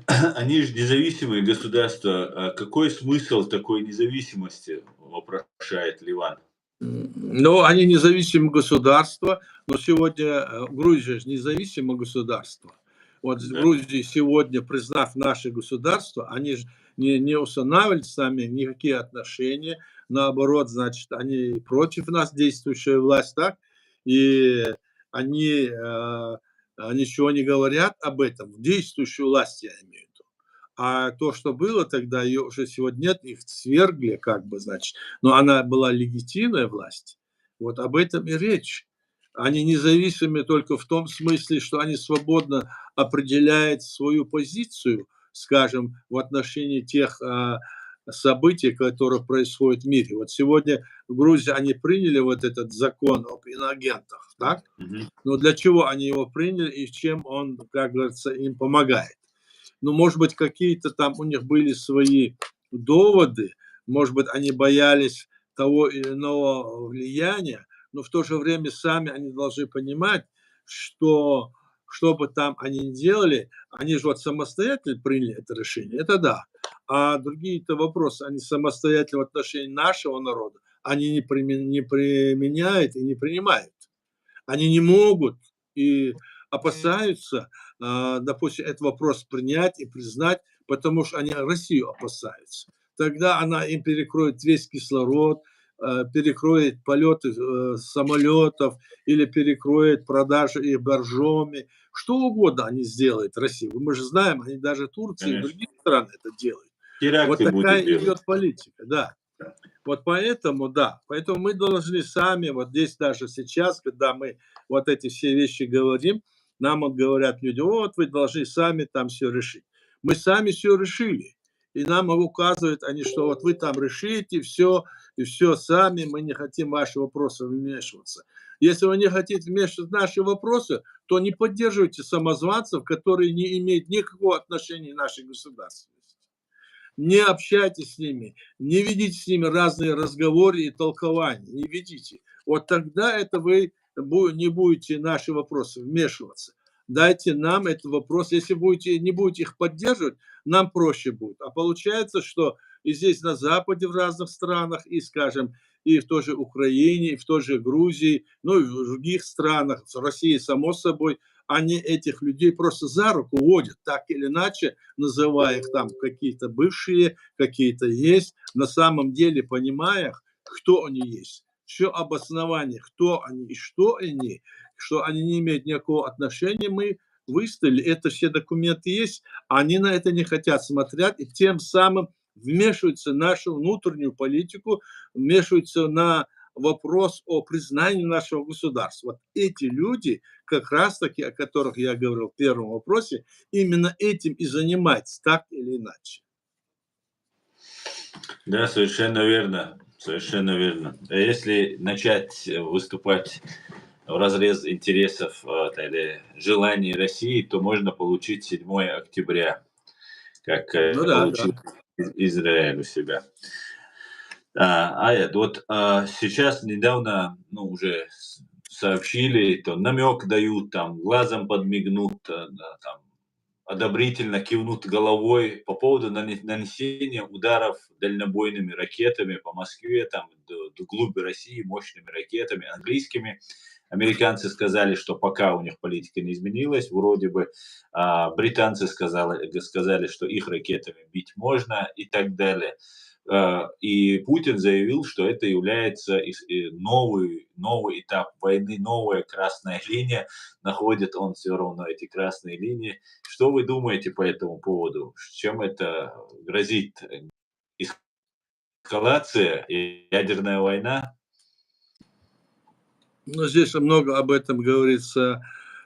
A: Они же независимые государства. А какой смысл такой независимости, вопрошает Ливан?
B: Но они независимые государства, но сегодня Грузия же независимое государство. Вот в
A: Да.
B: Грузии сегодня, признав наше государство, они же не устанавливают с нами никакие отношения, наоборот, значит, они против нас, действующая власть, так, и они ничего не говорят об этом, действующую власть я имею в виду. А то, что было тогда, ее уже сегодня нет, их свергли, как бы, значит, но она была легитимная власть. Вот об этом и речь. Они независимы только в том смысле, что они свободно определяют свою позицию, скажем, в отношении тех событий, которые происходят в мире. Вот сегодня в Грузии они приняли вот этот закон об иноагентах, так?
A: Мгм.
B: Но для чего они его приняли и чем он, как говорится, им помогает? Ну, может быть, какие-то там у них были свои доводы, может быть, они боялись того или иного влияния, но в то же время сами они должны понимать, что бы там они ни делали, они же вот самостоятельно приняли это решение, это да. А другие-то вопросы, они самостоятельно в отношении нашего народа, они не применяют и не принимают. Они не могут и опасаются, допустим, этот вопрос принять и признать, потому что они Россию опасаются. Тогда она им перекроет весь кислород, перекроет полеты самолетов или перекроет продажи их боржоми. Что угодно они сделают России. Мы же знаем, они даже Турция и
A: Конечно.
B: другие страны это делают. Вот
A: Теракты
B: такая
A: будет делать.
B: идет политика, да. Вот поэтому, да, поэтому мы должны сами, вот здесь даже сейчас, когда мы вот эти все вещи говорим, нам вот говорят люди, вот вы должны сами там все решить. Мы сами все решили. И нам указывают они, что вот вы там решите все, и все сами, мы не хотим в ваши вопросы вмешиваться. Если вы не хотите вмешиваться в наши вопросы, то не поддерживайте самозванцев, которые не имеют никакого отношения к нашей государственности. Не общайтесь с ними, не ведите с ними разные разговоры и толкования, не ведите. Вот тогда это вы не будете наши вопросы вмешиваться. Дайте нам этот вопрос. Если не будете их поддерживать, нам проще будет. А получается, что и здесь на Западе, в разных странах, и, скажем, и в той же Украине, и в той же Грузии, ну и в других странах, в России, само собой, они этих людей просто за руку водят, так или иначе, называя их там какие-то бывшие, какие-то есть, на самом деле понимая, кто они есть, все обоснование, кто они и что они не имеют никакого отношения, мы выставили, это все документы есть, они на это не хотят смотреть и тем самым вмешиваются в нашу внутреннюю политику, вмешиваются на вопрос о признании нашего государства. Вот эти люди, как раз-таки, о которых я говорил в первом вопросе, именно этим и занимаются, так или иначе.
A: Да, совершенно верно. Совершенно верно. А если начать выступать в разрез интересов или желаний России, то можно получить 7 октября, как
B: Ну да, да.
A: получил Израиль у себя. Вот сейчас недавно, ну, уже сообщили, то намек дают, там, глазом подмигнут, да, там, одобрительно кивнут головой по поводу нанесения ударов дальнобойными ракетами по Москве, там, до глуби России, мощными ракетами, английскими Американцы сказали, что пока у них политика не изменилась, вроде бы британцы сказали, что их ракетами бить можно и так далее. И Путин заявил, что это является новый этап войны, новая красная линия. Находит он все равно эти красные линии. Что вы думаете по этому поводу? Чем это грозит? Эскалация и ядерная война?
B: Ну, здесь много об этом говорится,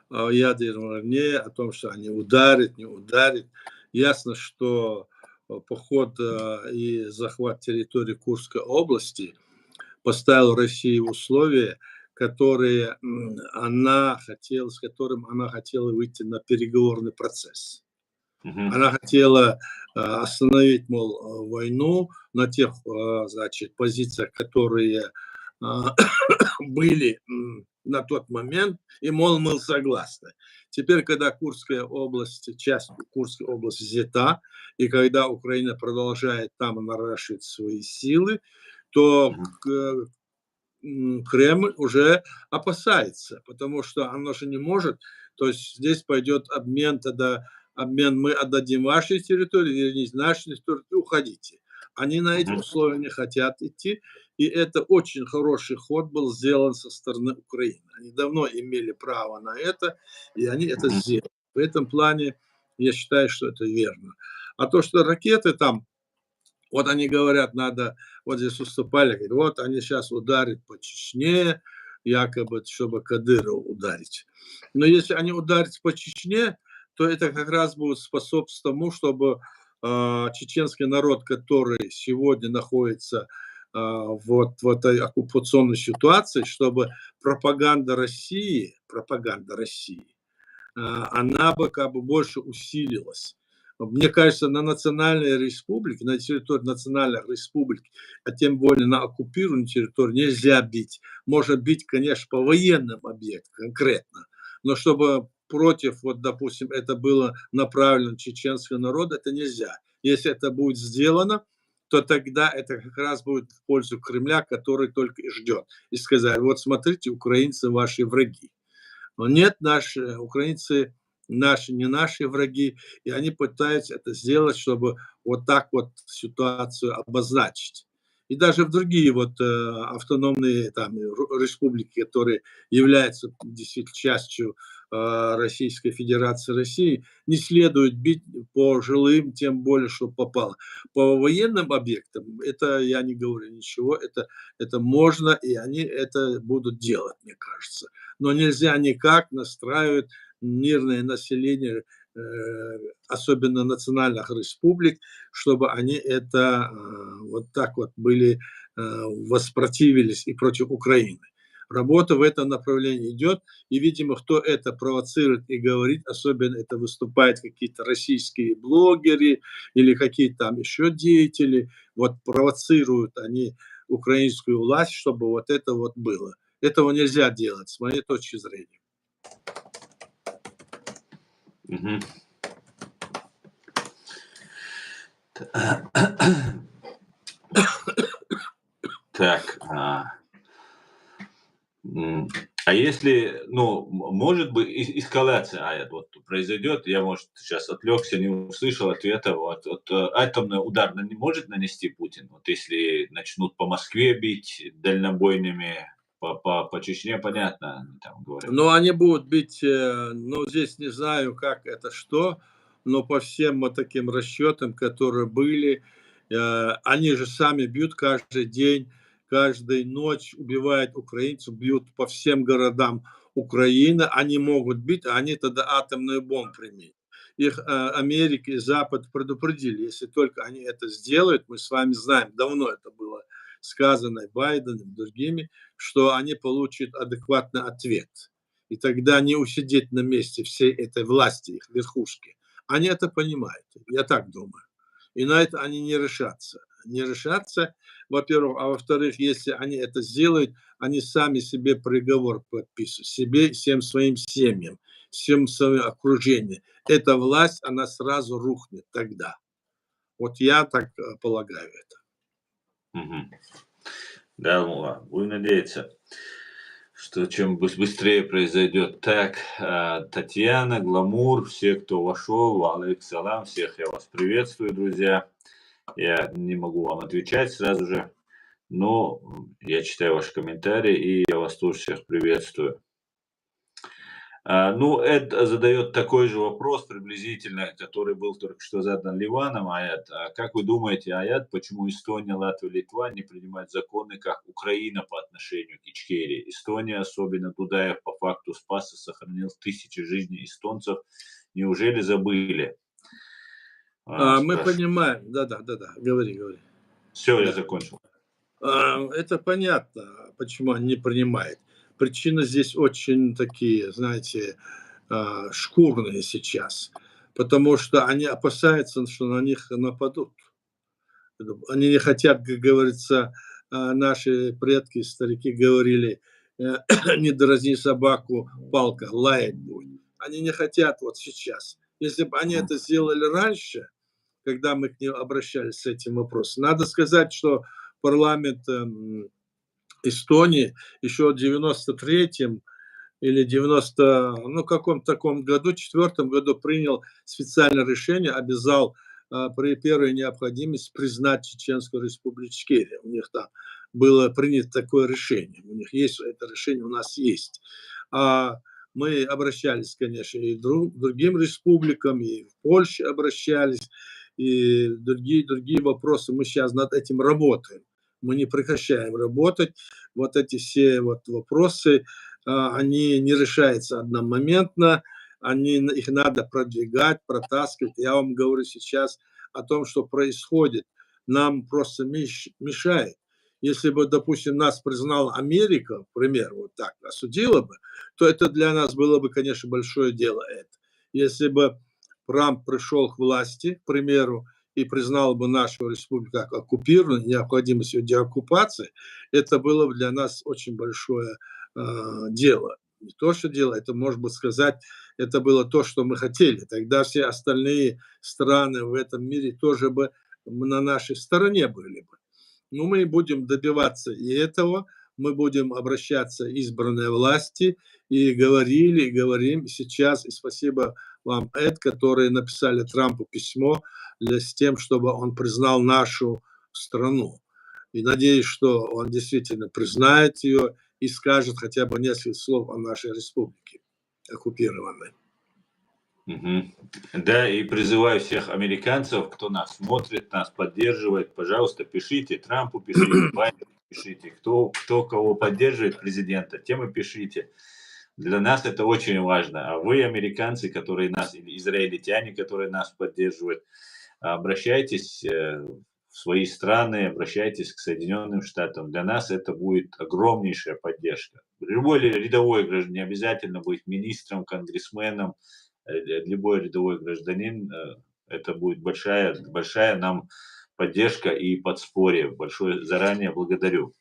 B: о ядерной войне, о том, что они ударят, не ударят. Ясно, что поход и захват территории Курской области поставил России условия, которые с которым она хотела выйти на переговорный процесс.
A: Мгм.
B: Она хотела остановить, мол, войну на тех, значит, позициях, которые а, были на тот момент, и, мол, мы согласны. Теперь, когда Курская область, часть Курской области взята, и когда Украина продолжает там наращивать свои силы, то
A: Мгм.
B: Кремль уже опасается, потому что оно же не может, то есть здесь пойдет обмен, тогда обмен, мы отдадим ваши территории, вернее, наши территории, уходите. Они на эти
A: Мгм.
B: условия не хотят идти, и это очень хороший ход был сделан со стороны Украины. Они давно имели право на это, и они это
A: Мгм.
B: сделали. В этом плане я считаю, что это верно. А то, что ракеты там, вот они говорят, надо, вот здесь выступали, говорят, вот они сейчас ударят по Чечне, якобы, чтобы Кадырова ударить. Но если они ударят по Чечне, то это как раз будет способствовать тому, чтобы чеченский народ, который сегодня находится вот в этой оккупационной ситуации, чтобы пропаганда России, она бы как бы больше усилилась. Мне кажется, на национальной республике, на территории национальных республик, а тем более на оккупированной территории нельзя бить. Можно бить, конечно, по военным объектам конкретно, но чтобы против, вот, допустим, это было направлено чеченского народа, это нельзя. Если это будет сделано, то тогда это как раз будет в пользу Кремля, который только и ждет. И сказать, вот смотрите, украинцы ваши враги. Но нет, наши украинцы наши, не наши враги, и они пытаются это сделать, чтобы вот так вот ситуацию обозначить. И даже в другие вот автономные там республики, которые являются действительно частью Российской Федерации России, не следует бить по жилым, тем более, что попало. По военным объектам, это я не говорю ничего, это можно, и они это будут делать, мне кажется. Но нельзя никак настраивать мирное население, особенно национальных республик, чтобы они это вот так вот были, воспротивились и против Украины. Работа в этом направлении идет, и, видимо, кто это провоцирует и говорит, особенно это выступают какие-то российские блогеры или какие-то там еще деятели, вот провоцируют они украинскую власть, чтобы вот это вот было. Этого нельзя делать, с моей точки зрения.
A: Мгм. Так, а если, ну, может быть, эскалация, вот произойдет, я, может, сейчас отвлекся, не услышал ответа, вот атомный удар не может нанести Путин, вот если начнут по Москве бить дальнобойными, по Чечне, понятно, они там говорят.
B: Но они будут бить, ну, здесь не знаю, как это, что, но по всем вот таким расчетам, которые были, они же сами бьют каждый день, каждую ночь убивают украинцев, бьют по всем городам Украины. Они могут бить, а они тогда атомную бомбу применят. Их Америка и Запад предупредили, если только они это сделают, мы с вами знаем, давно это было сказано Байденом, другими, что они получат адекватный ответ. И тогда не усидеть на месте всей этой власти, их верхушки. Они это понимают, я так думаю. И на это они не решатся. Не решатся, во-первых. А во-вторых, если они это сделают, они сами себе приговор подписывают. Себе, всем своим семьям, всем своим окружением. Эта власть, она сразу рухнет тогда. Вот я так полагаю это.
A: Мгм. Да, ну ладно, будем надеяться. что чем быстрее произойдет. Так, Татьяна, Гламур, все, кто вошел, алейкум салам, всех я вас приветствую, друзья. Я не могу вам отвечать сразу же, но я читаю ваши комментарии, и я вас тоже всех приветствую. Ну, Эд задает такой же вопрос приблизительно, который был только что задан Ливаном. Аят, как вы думаете, Аят, почему Эстония, Латвия, Литва не принимают законы, как Украина по отношению к Ичкерии? Эстония, особенно Дудаев, по факту спас и сохранил тысячи жизней эстонцев. Неужели забыли?
B: Мы понимаем, да, говори.
A: Все, я
B: Да.
A: закончил.
B: Это понятно, почему они не принимают. Причины здесь очень такие, знаете, шкурные сейчас, потому что они опасаются, что на них нападут. Они не хотят, как говорится, наши предки, старики говорили, не дразни собаку, палка лаять будет. Они не хотят вот сейчас. Если бы они это сделали раньше, когда мы к ним обращались с этим вопросом, надо сказать, что парламент Эстонии еще в 93-м или 90, ну, каком-то таком году, 4-м году принял специальное решение, обязал при первой необходимости признать Чеченскую республику Ичкерия. У них там было принято такое решение. У них есть это решение, у нас есть. Мы обращались, конечно, и к другим республикам, и в Польше обращались, и другие вопросы. Мы сейчас над этим работаем. Мы не прекращаем работать. Вот эти все вот вопросы, они не решаются одномоментно, их надо продвигать, протаскивать. Я вам говорю сейчас о том, что происходит. Нам просто мешает. Если бы, допустим, нас признала Америка, к примеру, вот так осудила бы, то это для нас было бы, конечно, большое дело. Если бы Трамп пришел к власти, к примеру, и признал бы нашу республику как оккупированную, необходимость ее деоккупации, это было бы для нас очень большое дело. Не то, что дело, это, может быть, сказать, это было то, что мы хотели. Тогда все остальные страны в этом мире тоже бы на нашей стороне были бы. Но мы будем добиваться и этого, мы будем обращаться к избранной власти, и говорили, и говорим сейчас, и спасибо вам, Эд, которые написали Трампу письмо с тем, чтобы он признал нашу страну. И надеюсь, что он действительно признает ее и скажет хотя бы несколько слов о нашей республике оккупированной.
A: Да, и призываю всех американцев, кто нас смотрит, нас поддерживает, пожалуйста, пишите Трампу, пишите Байдену, пишите, кто кого поддерживает президента, тем и пишите. Для нас это очень важно. А вы, американцы, которые нас, или израильтяне, которые нас поддерживают, обращайтесь в свои страны, обращайтесь к Соединенным Штатам. Для нас это будет огромнейшая поддержка. Любой рядовой гражданин, не обязательно быть министром, конгрессменом, любой рядовой гражданин, это будет большая нам поддержка и подспорье. Большое заранее благодарю.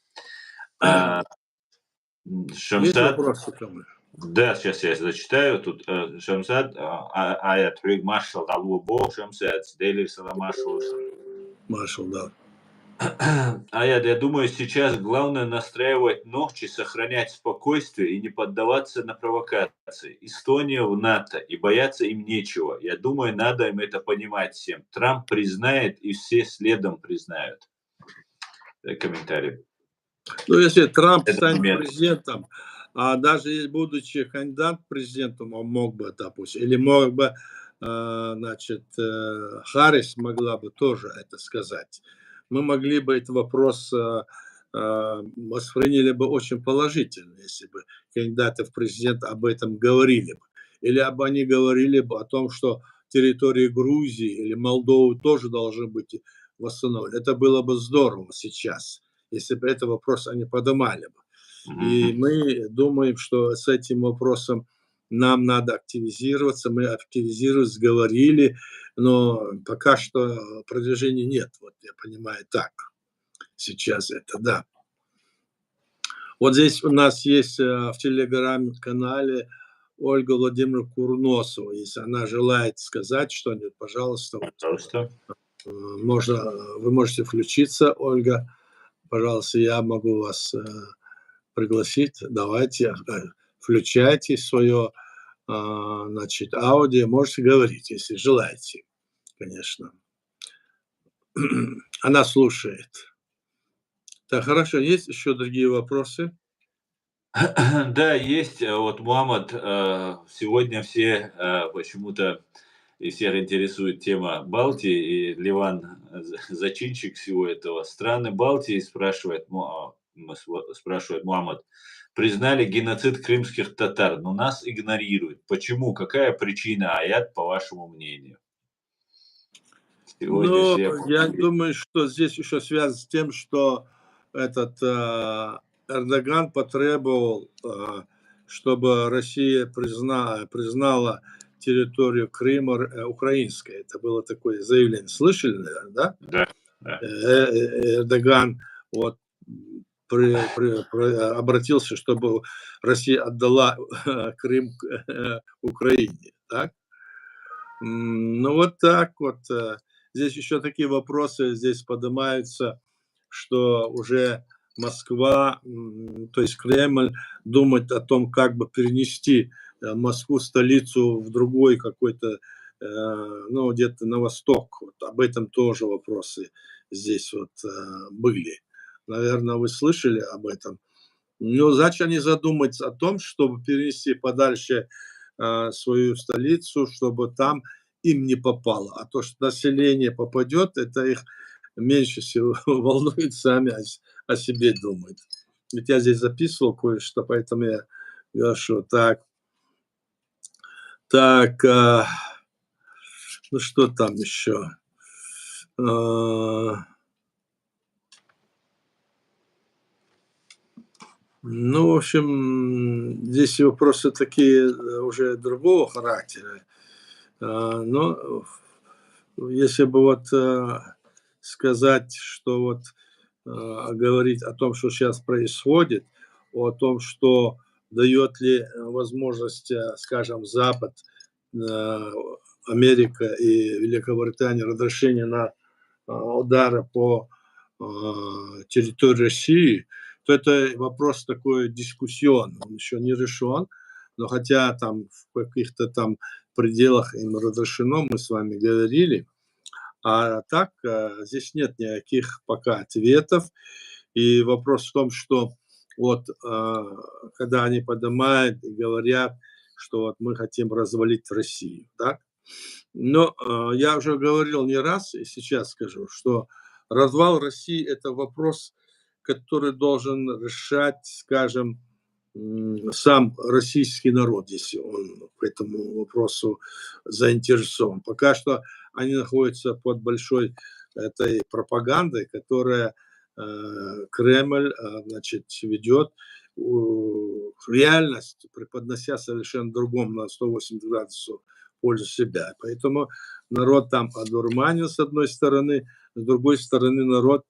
B: Есть
A: Шамсад,
B: вопросы ко мне?
A: да, сейчас я зачитаю. Тут Шамсад, аят Риг Маршал Алвубо, Шамсад, Дейли Саламашул.
B: Маршал, да.
A: Я думаю, сейчас главное настраивать ногти, сохранять спокойствие и не поддаваться на провокации. Эстония в НАТО, и бояться им нечего. Я думаю, надо им это понимать всем. Трамп признает, и все следом признают. Комментарий.
B: Ну, если Трамп станет президентом, а даже будучи кандидатом к президенту, он мог бы, допустим, или мог бы, значит, Харрис могла бы тоже это сказать. Мы могли бы этот вопрос восприняли бы очень положительно, если бы кандидаты в президенты об этом говорили бы. Или бы они говорили бы о том, что территории Грузии или Молдовы тоже должны быть восстановлены. Это было бы здорово сейчас, если бы этот вопрос они поднимали бы. И мы думаем, что с этим вопросом нам надо активизироваться. Мы активизировались, говорили, но пока что продвижения нет. Вот я понимаю так. Сейчас это, да. Вот здесь у нас есть в телеграм-канале Ольга Владимировна Курносова. Если она желает сказать что-нибудь, пожалуйста.
A: Пожалуйста.
B: Вы можете включиться, Ольга. Пожалуйста, я могу вас пригласить, давайте, включайте свое, значит, аудио, можете говорить, если желаете, конечно. Она слушает. Так, хорошо, есть еще другие вопросы?
A: Да, есть. Вот, Мухаммад, сегодня все почему-то и всех интересует тема Балтии, и Ливан зачинщик всего этого. Страны Балтии, спрашивает Мухаммад, признали геноцид крымских татар, но нас игнорируют. Почему? Какая причина, Аят, по вашему мнению? Сегодня
B: Ну,
A: все...
B: я думаю, что здесь еще связано с тем, что этот Эрдоган потребовал, чтобы Россия признала территорию Крыма украинской. Это было такое заявление. Слышали, наверное, да?
A: Да, да.
B: Эрдоган вот обратился, чтобы Россия отдала Крым Украине. Так? Ну, вот так вот. Здесь еще такие вопросы здесь поднимаются, что уже Москва, то есть Кремль, думает о том, как бы перенести Москву, столицу, в другой какой-то, ну, где-то на восток. Вот об этом тоже вопросы здесь вот были. Наверное, вы слышали об этом. Ну, значит, они задумаются о том, чтобы перенести подальше свою столицу, чтобы там им не попало. А то, что население попадет, это их меньше всего волнует, сами о себе думают. Ведь я здесь записывал кое-что, поэтому я говорю, так, ну что там еще? Ну, в общем, здесь вопросы такие уже другого характера. Но если бы вот сказать, что вот говорить о том, что сейчас происходит, о том, что дает ли возможность, скажем, Запад, Америка и Великобритания разрешение на удары по территории России, то это вопрос такой дискуссионный, он еще не решен, но хотя там в каких-то там пределах им разрешено, мы с вами говорили, а так здесь нет никаких пока ответов. И вопрос в том, что вот когда они поднимают и говорят, что вот мы хотим развалить Россию, так? Но я уже говорил не раз, и сейчас скажу, что развал России – это вопрос, который должен решать, скажем, сам российский народ, если он к этому вопросу заинтересован. Пока что они находятся под большой этой пропагандой, которая Кремль, значит, ведет реальность, преподнося совершенно другом на 180 градусов в пользу себя. Поэтому народ там одурманен, с одной стороны, с другой стороны, народ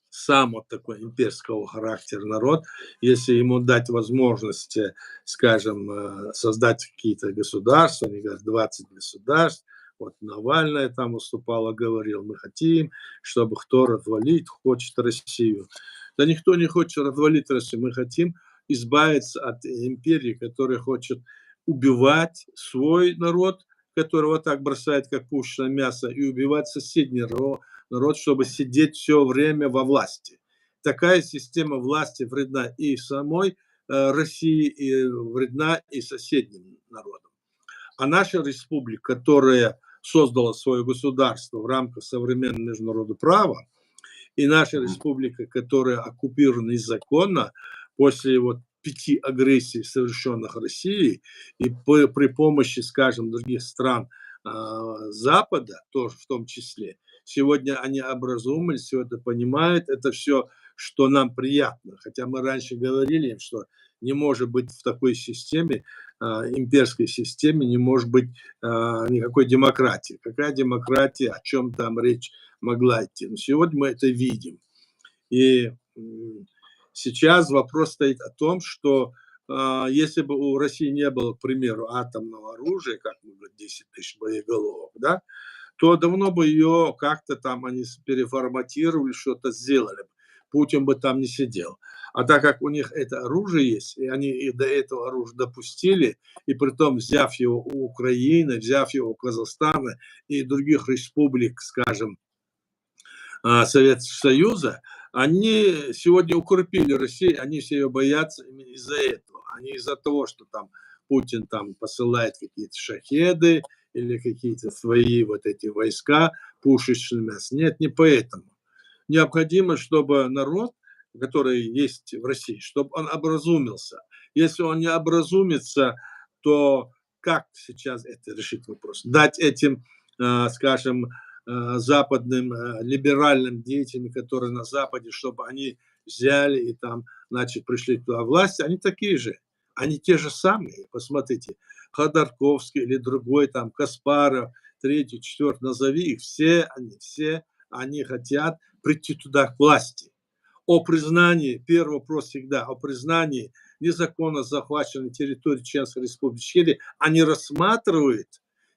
B: сам вот такой имперского характера народ, если ему дать возможность, скажем, создать какие-то государства, они говорят, 20 государств, вот Навальный там выступал, говорил, мы хотим, чтобы кто развалить хочет Россию. Да никто не хочет развалить Россию, мы хотим избавиться от империи, которая хочет убивать свой народ, которого так бросает, как пушечное мясо, и убивать соседний народ, чтобы сидеть все время во власти. Такая система власти вредна и самой России, и вредна и соседним народам. А наша республика, которая создала свое государство в рамках современного международного права, и наша республика, которая оккупирована незаконно после вот 5 агрессий, совершенных Россией, и при помощи, скажем, других стран Запада, тоже в том числе, сегодня они образумились, все это понимают, это все, что нам приятно. Хотя мы раньше говорили им, что не может быть в такой системе, имперской системе, не может быть никакой демократии. Какая демократия, о чем там речь могла идти? Но сегодня мы это видим. И сейчас вопрос стоит о том, что если бы у России не было, к примеру, атомного оружия, как мы говорим, 10 тысяч боеголовок, да, то давно бы ее как-то там они переформатировали, что-то сделали. Путин бы там не сидел. А так как у них это оружие есть, и они и до этого оружия допустили, и притом взяв его у Украины, взяв его у Казахстана и других республик, скажем, Советского Союза, они сегодня укрепили Россию, они все ее боятся именно из-за этого, а не из-за того, что там Путин там посылает какие-то шахеды или какие-то свои вот эти войска пушечные. Нет, не поэтому. Необходимо, чтобы народ, который есть в России, чтобы он образумился. Если он не образумится, то как сейчас это решить вопрос? Дать этим, скажем, западным либеральным деятелям, которые на Западе, чтобы они взяли и там, значит, пришли туда власти, они такие же, они те же самые. Посмотрите, Ходорковский или другой там, Каспаров, третий, четвертый, назови их, все они хотят прийти туда к власти. О признании, первый вопрос всегда, о признании незаконно захваченной территории Чеченской Республики Ичкерия, они рассматривают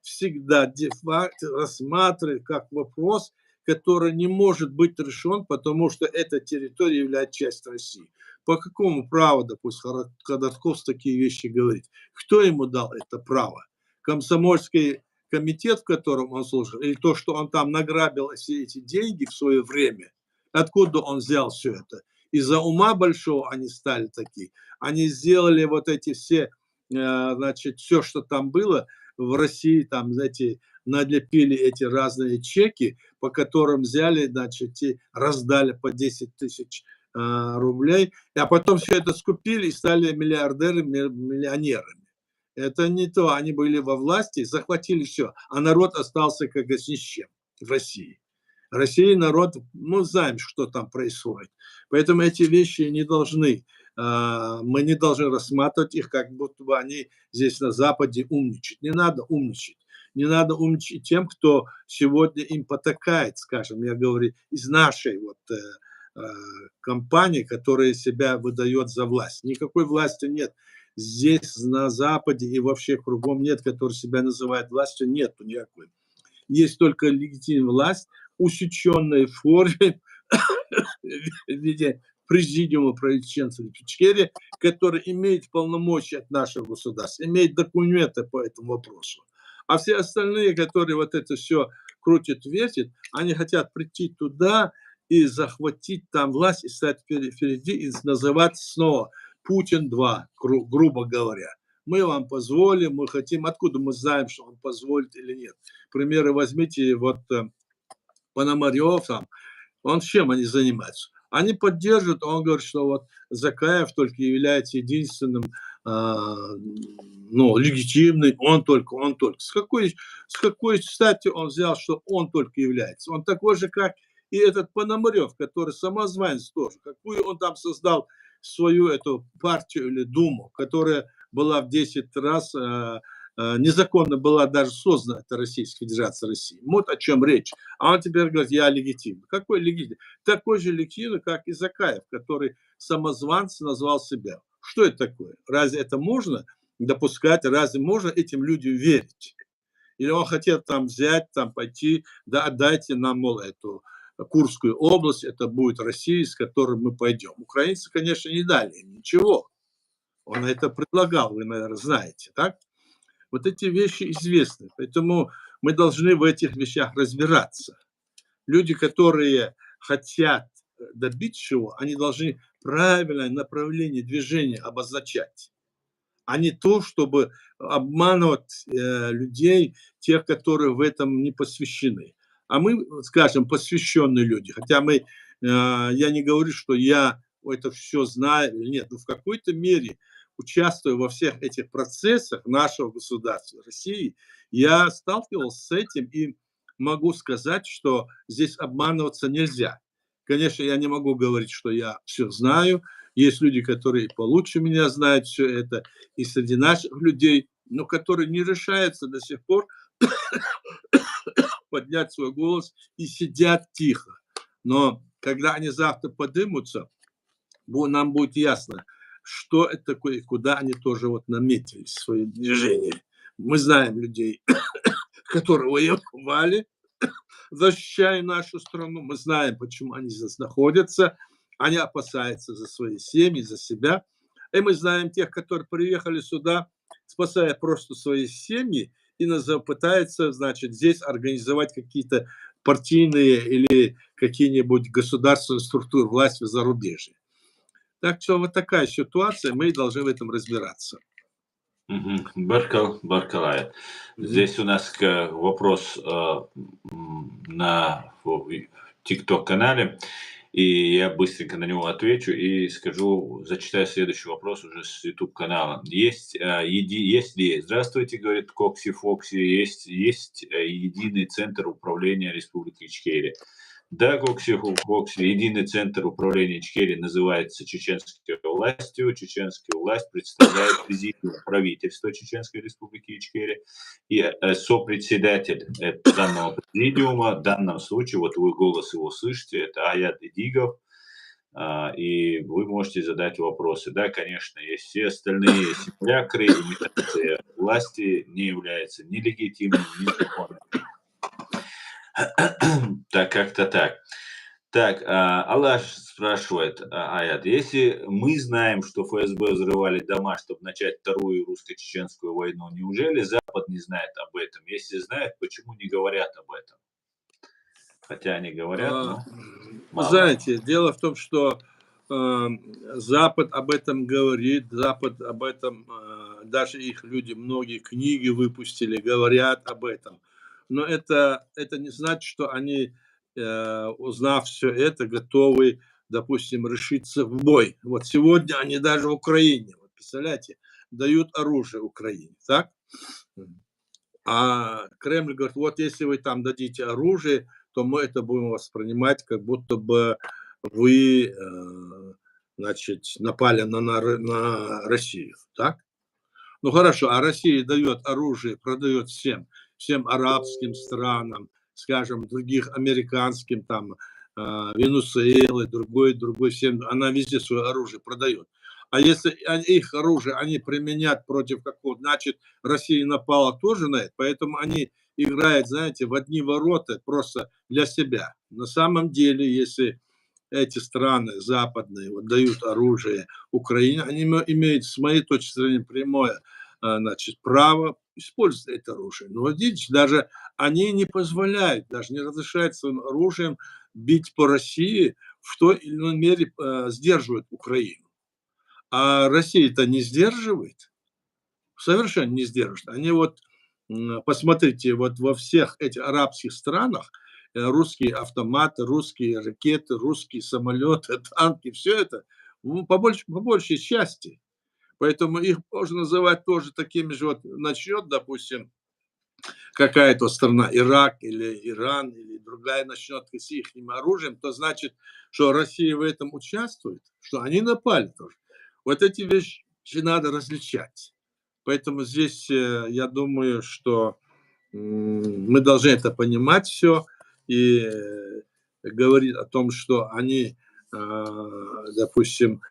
B: всегда, де-факто рассматривают как вопрос, который не может быть решен, потому что эта территория является частью России. По какому праву, допустим, Ходорковский такие вещи говорит? Кто ему дал это право? Комсомольский комитет, в котором он служил, или то, что он там награбил все эти деньги в свое время, откуда он взял все это? Из-за ума большого они стали такие. Они сделали вот эти все, значит, все, что там было в России, там, знаете, налепили эти разные чеки, по которым взяли, значит, и раздали по 10 тысяч рублей, а потом все это скупили и стали миллиардерами, миллионерами. Это не то, они были во власти, захватили все, а народ остался как бы ни с чем в России. Россия, народ, мы знаем, что там происходит. Поэтому эти вещи не должны, мы не должны рассматривать их, как будто бы они здесь на Западе умничают. Не надо умничать. Не надо умничать тем, кто сегодня им потакает, скажем, я говорю, из нашей вот компании, которая себя выдает за власть. Никакой власти нет. Здесь на Западе и вообще кругом нет, который себя называет властью, нету никакой. Есть только легитимная власть, усеченная в форме в виде президиума правительства Ичкерии, который имеет полномочия от нашего государства, имеет документы по этому вопросу. А все остальные, которые вот это все крутят, вертят, они хотят прийти туда и захватить там власть, и стать впереди, и называть снова Путин-2, грубо говоря. Мы вам позволим, мы хотим. Откуда мы знаем, что он позволит или нет? Примеры возьмите, вот Пономарев, там, он чем они занимаются? Они поддерживают, он говорит, что вот Закаев только является единственным, ну, легитимным, он только. С какой стати он взял, что он только является? Он такой же, как и этот Пономарев, который самозванец тоже. Какую он там создал свою эту партию или думу, которая была в 10 раз незаконно была даже создана, это Российская Федерация России. Вот о чем речь. А он теперь говорит, я легитимный. Какой легитимный? Такой же легитимный, как и Закаев, который самозванцем назвал себя. Что это такое? Разве это можно допускать? Разве можно этим людям верить? Или он хотел там взять, там пойти, да, отдайте нам, мол, эту Курскую область, это будет Россия, с которой мы пойдем. Украинцы, конечно, не дали им ничего. Он это предлагал, вы, наверное, знаете, так? Вот эти вещи известны, поэтому мы должны в этих вещах разбираться. Люди, которые хотят добить чего, они должны правильное направление движения обозначать, а не то, чтобы обманывать людей, тех, которые в этом не посвящены. А мы, скажем, посвященные люди, хотя мы, я не говорю, что я это все знаю или нет, но в какой-то мере участвуя во всех этих процессах нашего государства, России, я сталкивался с этим и могу сказать, что здесь обманываться нельзя. Конечно, я не могу говорить, что я все знаю. Есть люди, которые получше меня знают все это, и среди наших людей, но которые не решаются до сих пор поднять свой голос и сидят тихо. Но когда они завтра поднимутся, нам будет ясно, что это такое и куда они тоже вот наметили свои движения. Мы знаем людей, которые воевали, защищая нашу страну. Мы знаем, почему они здесь находятся. Они опасаются за свои семьи, за себя. И мы знаем тех, которые приехали сюда, спасая просто свои семьи, и пытаются, значит, здесь организовать какие-то партийные или какие-нибудь государственные структуры власти в зарубежье. Так что вот такая ситуация, мы должны в этом разбираться.
A: Баркалай.
B: Мгм.
A: Здесь у нас вопрос на TikTok-канале, и я быстренько на него отвечу и скажу, зачитаю следующий вопрос уже с YouTube-канала. Здравствуйте, говорит Кокси Фокси, есть единый центр управления Республики Ичкерия. Да, Кокси, единый центр управления Ичкерии называется чеченской властью. Чеченская власть представляет президиум правительства Чеченской Республики Ичкерия. И сопредседатель данного президиума, в данном случае, вот вы голос его слышите, это Аят Эдигов. И вы можете задать вопросы. Да, конечно, есть все остальные симулякры, имитация власти не является ни легитимным, ни законным. Так, как-то так. Так, Алаш спрашивает, Аят, если мы знаем, что ФСБ взрывали дома, чтобы начать Вторую русско-чеченскую войну, неужели Запад не знает об этом? Если знает, почему не говорят об этом? Хотя они говорят, но
B: Вы
A: мало.
B: знаете, дело в том, что Запад об этом говорит, Запад об этом, даже их люди, многие книги выпустили, говорят об этом. Но это не значит, что они, узнав все это, готовы, допустим, решиться в бой. Вот сегодня они даже в Украине, вот представляете, дают оружие Украине, так? А Кремль говорит, вот если вы там дадите оружие, то мы это будем воспринимать, как будто бы вы, значит, напали на Россию, так? Ну хорошо, а Россия дает оружие, продает всем арабским странам, скажем, других американским, там, Венесуэлы, другой, всем, она везде свое оружие продает. А если их оружие они применят против какого-то, значит, Россия напала тоже на это, поэтому они играют, знаете, в одни ворота просто для себя. На самом деле, если эти страны западные вот, дают оружие Украине, они имеют, с моей точки зрения, прямое, значит, право использовать это оружие. Но вот видите, даже они не позволяют, даже не разрешают своим оружием бить по России, в той или иной мере сдерживают Украину. А Россия-то не сдерживает, совершенно не сдерживает. Они вот, посмотрите, вот во всех этих арабских странах русские автоматы, русские ракеты, русские самолеты, танки, все это по большей части. Поэтому их можно называть тоже такими же, вот начнет, допустим, какая-то страна, Ирак или Иран, или другая начнет с их оружием, то значит, что Россия в этом участвует, что они напали тоже. Вот эти вещи надо различать. Поэтому здесь я думаю, что мы должны это понимать все и говорить о том, что они, допустим,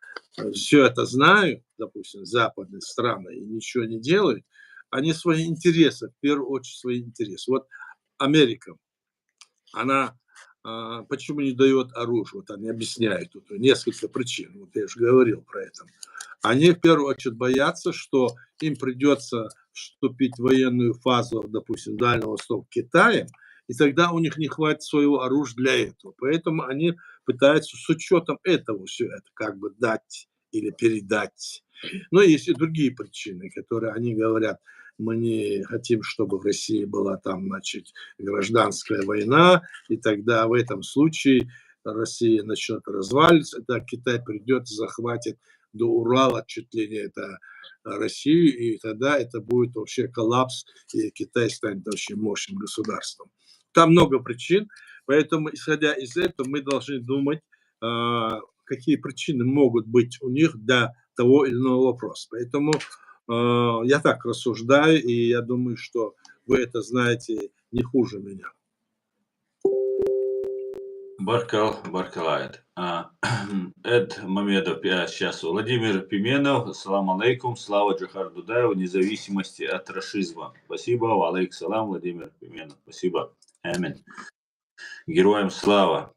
B: все это знают, допустим, западные страны, и ничего не делают, они свои интересы, в первую очередь свои интересы. Вот Америка, она почему не дает оружие? Вот они объясняют тут несколько причин. Вот я же говорил про это. Они в первую очередь боятся, что им придется вступить в военную фазу, допустим, Дальнего Востока Китая, и тогда у них не хватит своего оружия для этого. Поэтому они пытаются с учетом этого все это как бы дать или передать. Но есть и другие причины, которые они говорят, мы не хотим, чтобы в России была там, значит, гражданская война, и тогда в этом случае Россия начнет разваливаться, тогда Китай придет, захватит до Урала чуть ли не это Россию, и тогда это будет вообще коллапс, и Китай станет очень мощным государством. Там много причин, поэтому, исходя из этого, мы должны думать, какие причины могут быть у них для того или иного вопроса. Поэтому я так рассуждаю, и я думаю, что вы это знаете не хуже меня.
A: Баркалает. Эд Мамедов сейчас. Владимир Пименов. Салам алейкум. Слава Джохар Дудаеву. Независимости от рашизма. Спасибо. Алейк салам, Владимир Пименов. Спасибо. Амин. Героям слава.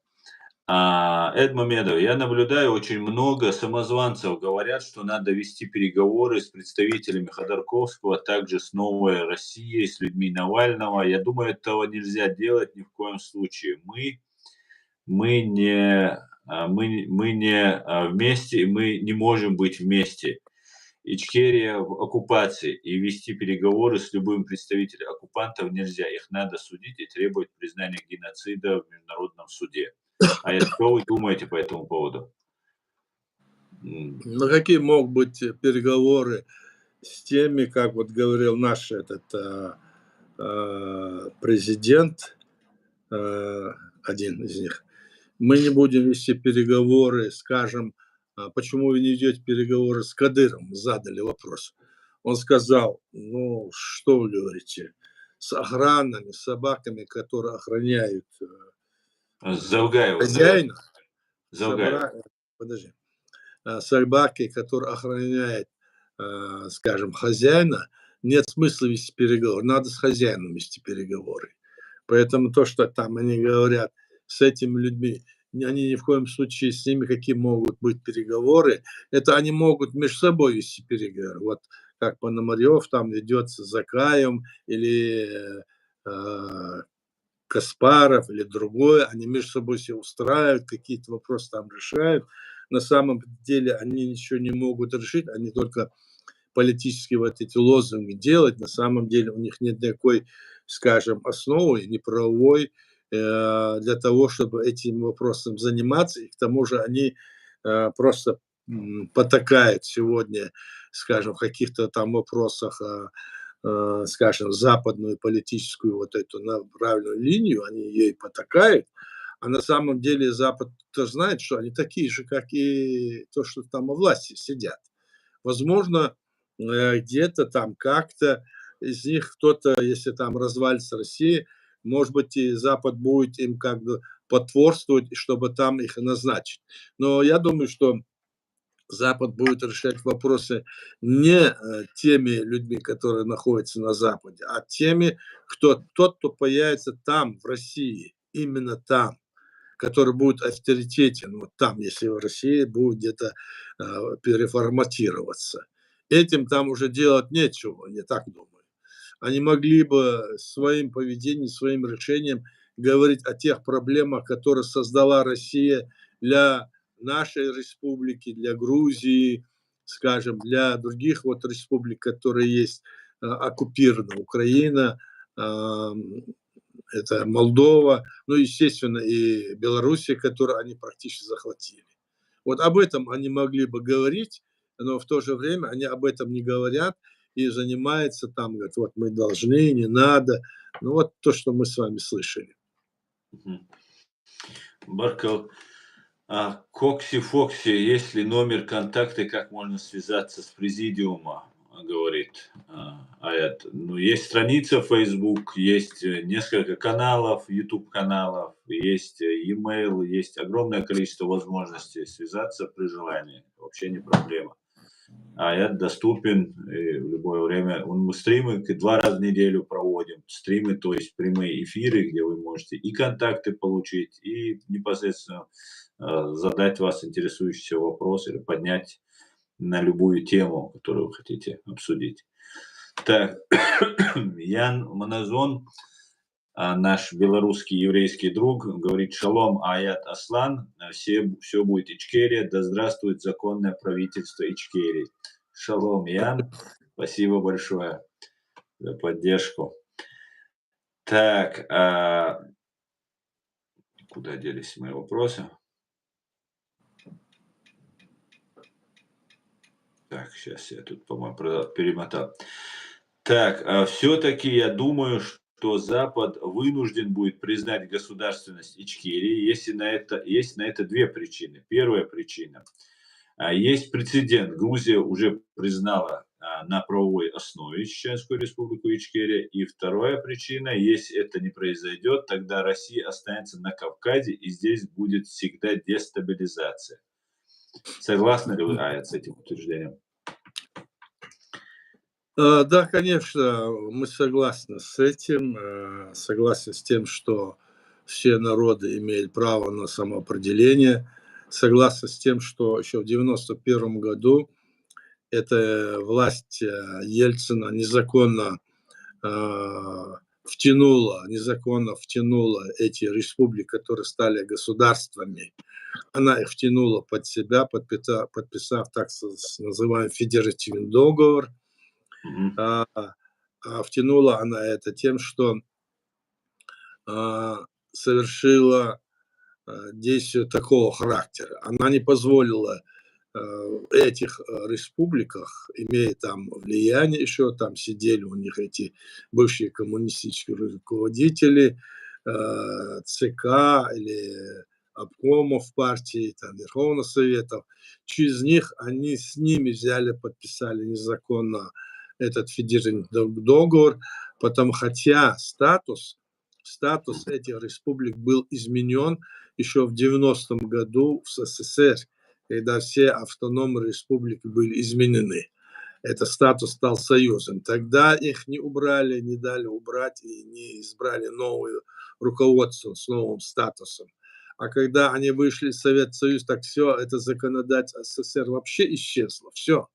A: Эдмамедов, я наблюдаю, очень много самозванцев говорят, что надо вести переговоры с представителями Ходорковского, также с Новой Россией, с людьми Навального. Я думаю, этого нельзя делать ни в коем случае. Мы не, мы не вместе, мы не можем быть вместе. Ичкерия в оккупации, и вести переговоры с любым представителем оккупантов нельзя. Их надо судить и требовать признания геноцида в международном суде. А что вы думаете по этому поводу?
B: Ну, какие могут быть переговоры с теми, как вот говорил наш президент, один из них, мы не будем вести переговоры, скажем, почему вы не идете переговоры с Кадыровым, задали вопрос. Он сказал, ну, что вы говорите, с охранами, с собаками, которые охраняют
A: Завгаева, наверное.
B: хозяина,
A: Завгаева.
B: подожди, собаки, которые охраняют, скажем, хозяина, нет смысла вести переговоры, надо с хозяином вести переговоры. Поэтому то, что там они говорят с этими людьми, они ни в коем случае с ними какие могут быть переговоры, это они могут между собой вести переговоры. Вот как Пономарев там ведет с Закаем или Каспаров или другое, они между собой все устраивают, какие-то вопросы там решают. На самом деле они ничего не могут решить, они только политические вот эти лозунги делать. На самом деле у них нет никакой, скажем, основы, ни правовой, для того, чтобы этим вопросом заниматься. И к тому же они просто потакают сегодня, скажем, в каких-то там вопросах, скажем, западную политическую вот эту направленную линию, они ей потакают, а на самом деле Запад-то знает, что они такие же, как и то, что там во власти сидят. Возможно, где-то там как-то из них кто-то, если там развалится Россия, может быть, и Запад будет им как бы потворствовать, чтобы там их назначить. Но я думаю, что Запад будет решать вопросы не теми людьми, которые находятся на Западе, а теми, тот, кто появится там, в России, именно там, который будет авторитетен, вот там, если в России будет где-то переформатироваться. Этим там уже делать нечего, я так думаю. Они могли бы своим поведением, своим решением говорить о тех проблемах, которые создала Россия для нашей республики, для Грузии, скажем, для других вот республик, которые есть оккупированы. Украина, это Молдова, ну, естественно, и Белоруссия, которую они практически захватили. Вот об этом они могли бы говорить, но в то же время они об этом не говорят и занимаются там, говорят, вот мы должны, не надо. Ну, вот то, что мы с вами слышали.
A: Баркал, Кокси Фокси, есть ли номер контакта, как можно связаться с президиумом, говорит Аят. Ну, есть страница в Facebook, есть несколько каналов, YouTube каналов, есть e-mail, есть огромное количество возможностей связаться при желании. Вообще не проблема. Аят доступен и в любое время. Мы стримы 2 раза в неделю проводим. Стримы, то есть прямые эфиры, где вы можете и контакты получить, и непосредственно задать вас интересующийся вопрос или поднять на любую тему, которую вы хотите обсудить. Так, Ян Маназон, наш белорусский еврейский друг, говорит: шалом, Аят Аслан, все будет Ичкерия, да здравствует законное правительство Ичкерии. Шалом, Ян, спасибо большое за поддержку. Так, куда делись мои вопросы? Так, сейчас я тут, по-моему, перемотал. Так, все-таки я думаю, что Запад вынужден будет признать государственность Ичкерии. Есть на это две причины. Первая причина. Есть прецедент. Грузия уже признала на правовой основе Чеченскую республику Ичкерия. И вторая причина. Если это не произойдет, тогда Россия останется на Кавказе, и здесь будет всегда дестабилизация. Согласны ли вы, Аят, с этим утверждением?
B: Да, конечно, мы согласны с этим, согласны с тем, что все народы имеют право на самоопределение, согласно с тем, что еще в 1991 году эта власть Ельцина незаконно втянула эти республики, которые стали государствами, она их втянула под себя, подписав так называемый федеративный договор. Втянула она это тем, что совершила действия такого характера. Она не позволила этих республиках, имея там влияние еще, там сидели у них эти бывшие коммунистические руководители ЦК или обкомов партии, там, Верховных Советов. Через них они с ними взяли, подписали незаконно этот федеральный договор, потому хотя статус этих республик был изменен еще в 90-м году в СССР, когда все автономные республики были изменены. Этот статус стал союзом. Тогда их не убрали, не дали убрать и не избрали новое руководство с новым статусом. А когда они вышли из Советского Союза, так все, это законодательство СССР вообще исчезло. Все.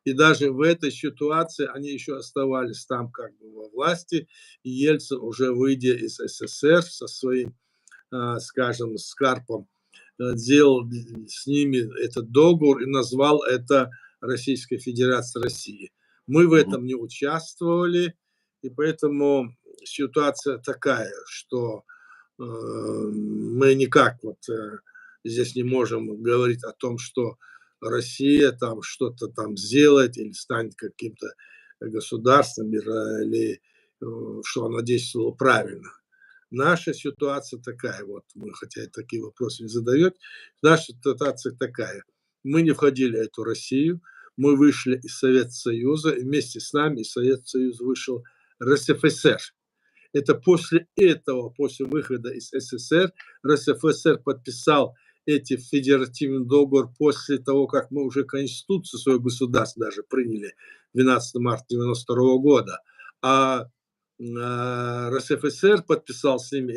B: И даже в этой ситуации они еще оставались там как бы во власти. И Ельцин, уже выйдя из СССР со своим, скажем, с Карпом, сделал с ними этот договор и назвал это Российской Федерацией России. Мы в этом не участвовали, и поэтому ситуация такая, что мы никак здесь не можем говорить о том, что Россия там что-то там сделает или станет каким-то государством, или что она действовала правильно. Наша ситуация такая, вот мы, хотя такие вопросы не задает, наша ситуация такая. Мы не входили в эту Россию, мы вышли из Советского Союза, и вместе с нами из Советского Союза вышел РСФСР. Это после этого, после выхода из СССР, РСФСР подписал эти федеративный договор после того, как мы уже Конституцию своего государства даже приняли 12 марта 1992 года. А РСФСР подписал с ними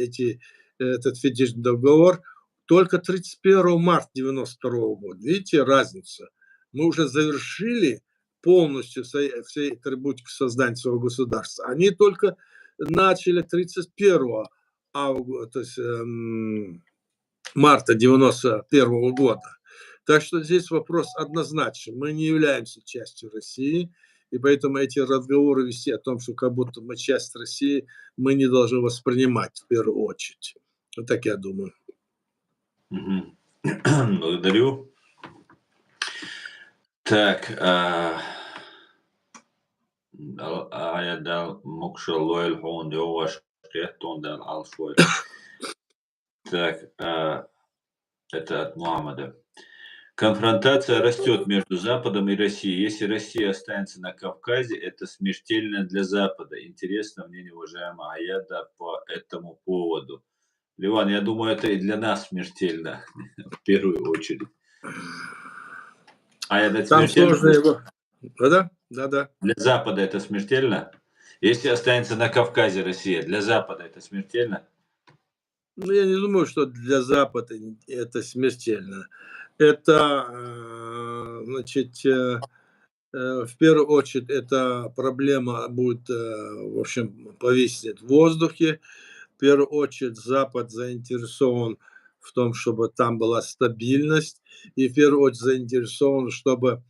B: этот федеральный договор только 31 марта 1992 года. Видите разницу? Мы уже завершили полностью всей атрибутику создания своего государства. Они только начали 31 августа, то есть, марта 1991 года. Так что здесь вопрос однозначный. Мы не являемся частью России, и поэтому эти разговоры вести о том, что как будто мы часть России, мы не должны воспринимать в первую очередь. Вот так я думаю.
A: Благодарю. Так, я дал Мокша Лоэль Хон, Деваш Кехтон дал Алшой. Так, это от Мухаммада. Конфронтация растет между Западом и Россией. Если Россия останется на Кавказе, это смертельно для Запада. Интересно мнение уважаемого Аяда по этому поводу. Ливан, я думаю, это и для нас смертельно, в первую очередь. Аяд, это
B: Там
A: смертельно?
B: сложно его... Да.
A: Для Запада это смертельно? Если останется на Кавказе Россия, для Запада это смертельно?
B: Ну, я не думаю, что для Запада это смертельно. Это, значит, в первую очередь, эта проблема будет, в общем, повиснет в воздухе. В первую очередь, Запад заинтересован в том, чтобы там была стабильность. И в первую очередь заинтересован, чтобы,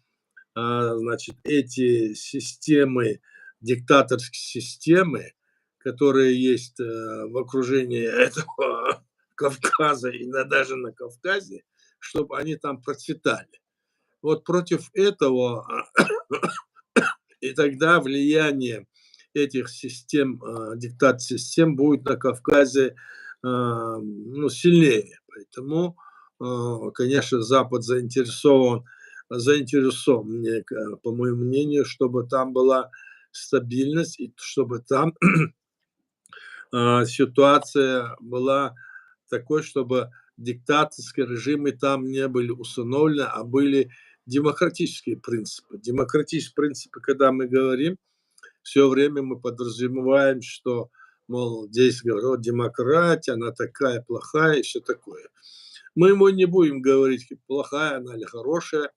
B: значит, эти системы, диктаторские системы, которые есть в окружении этого Кавказа и даже на Кавказе, чтобы они там процветали. Вот против этого, и тогда влияние этих систем, диктаторских систем будет на Кавказе сильнее. Поэтому, конечно, Запад заинтересован, по моему мнению, чтобы там была стабильность и чтобы там ситуация была такой, чтобы диктаторские режимы там не были установлены, а были демократические принципы. Демократические принципы, когда мы говорим, все время мы подразумеваем, что мол, здесь говорят, вот демократия, она такая плохая и все такое. Мы ему не будем говорить, плохая она или хорошая,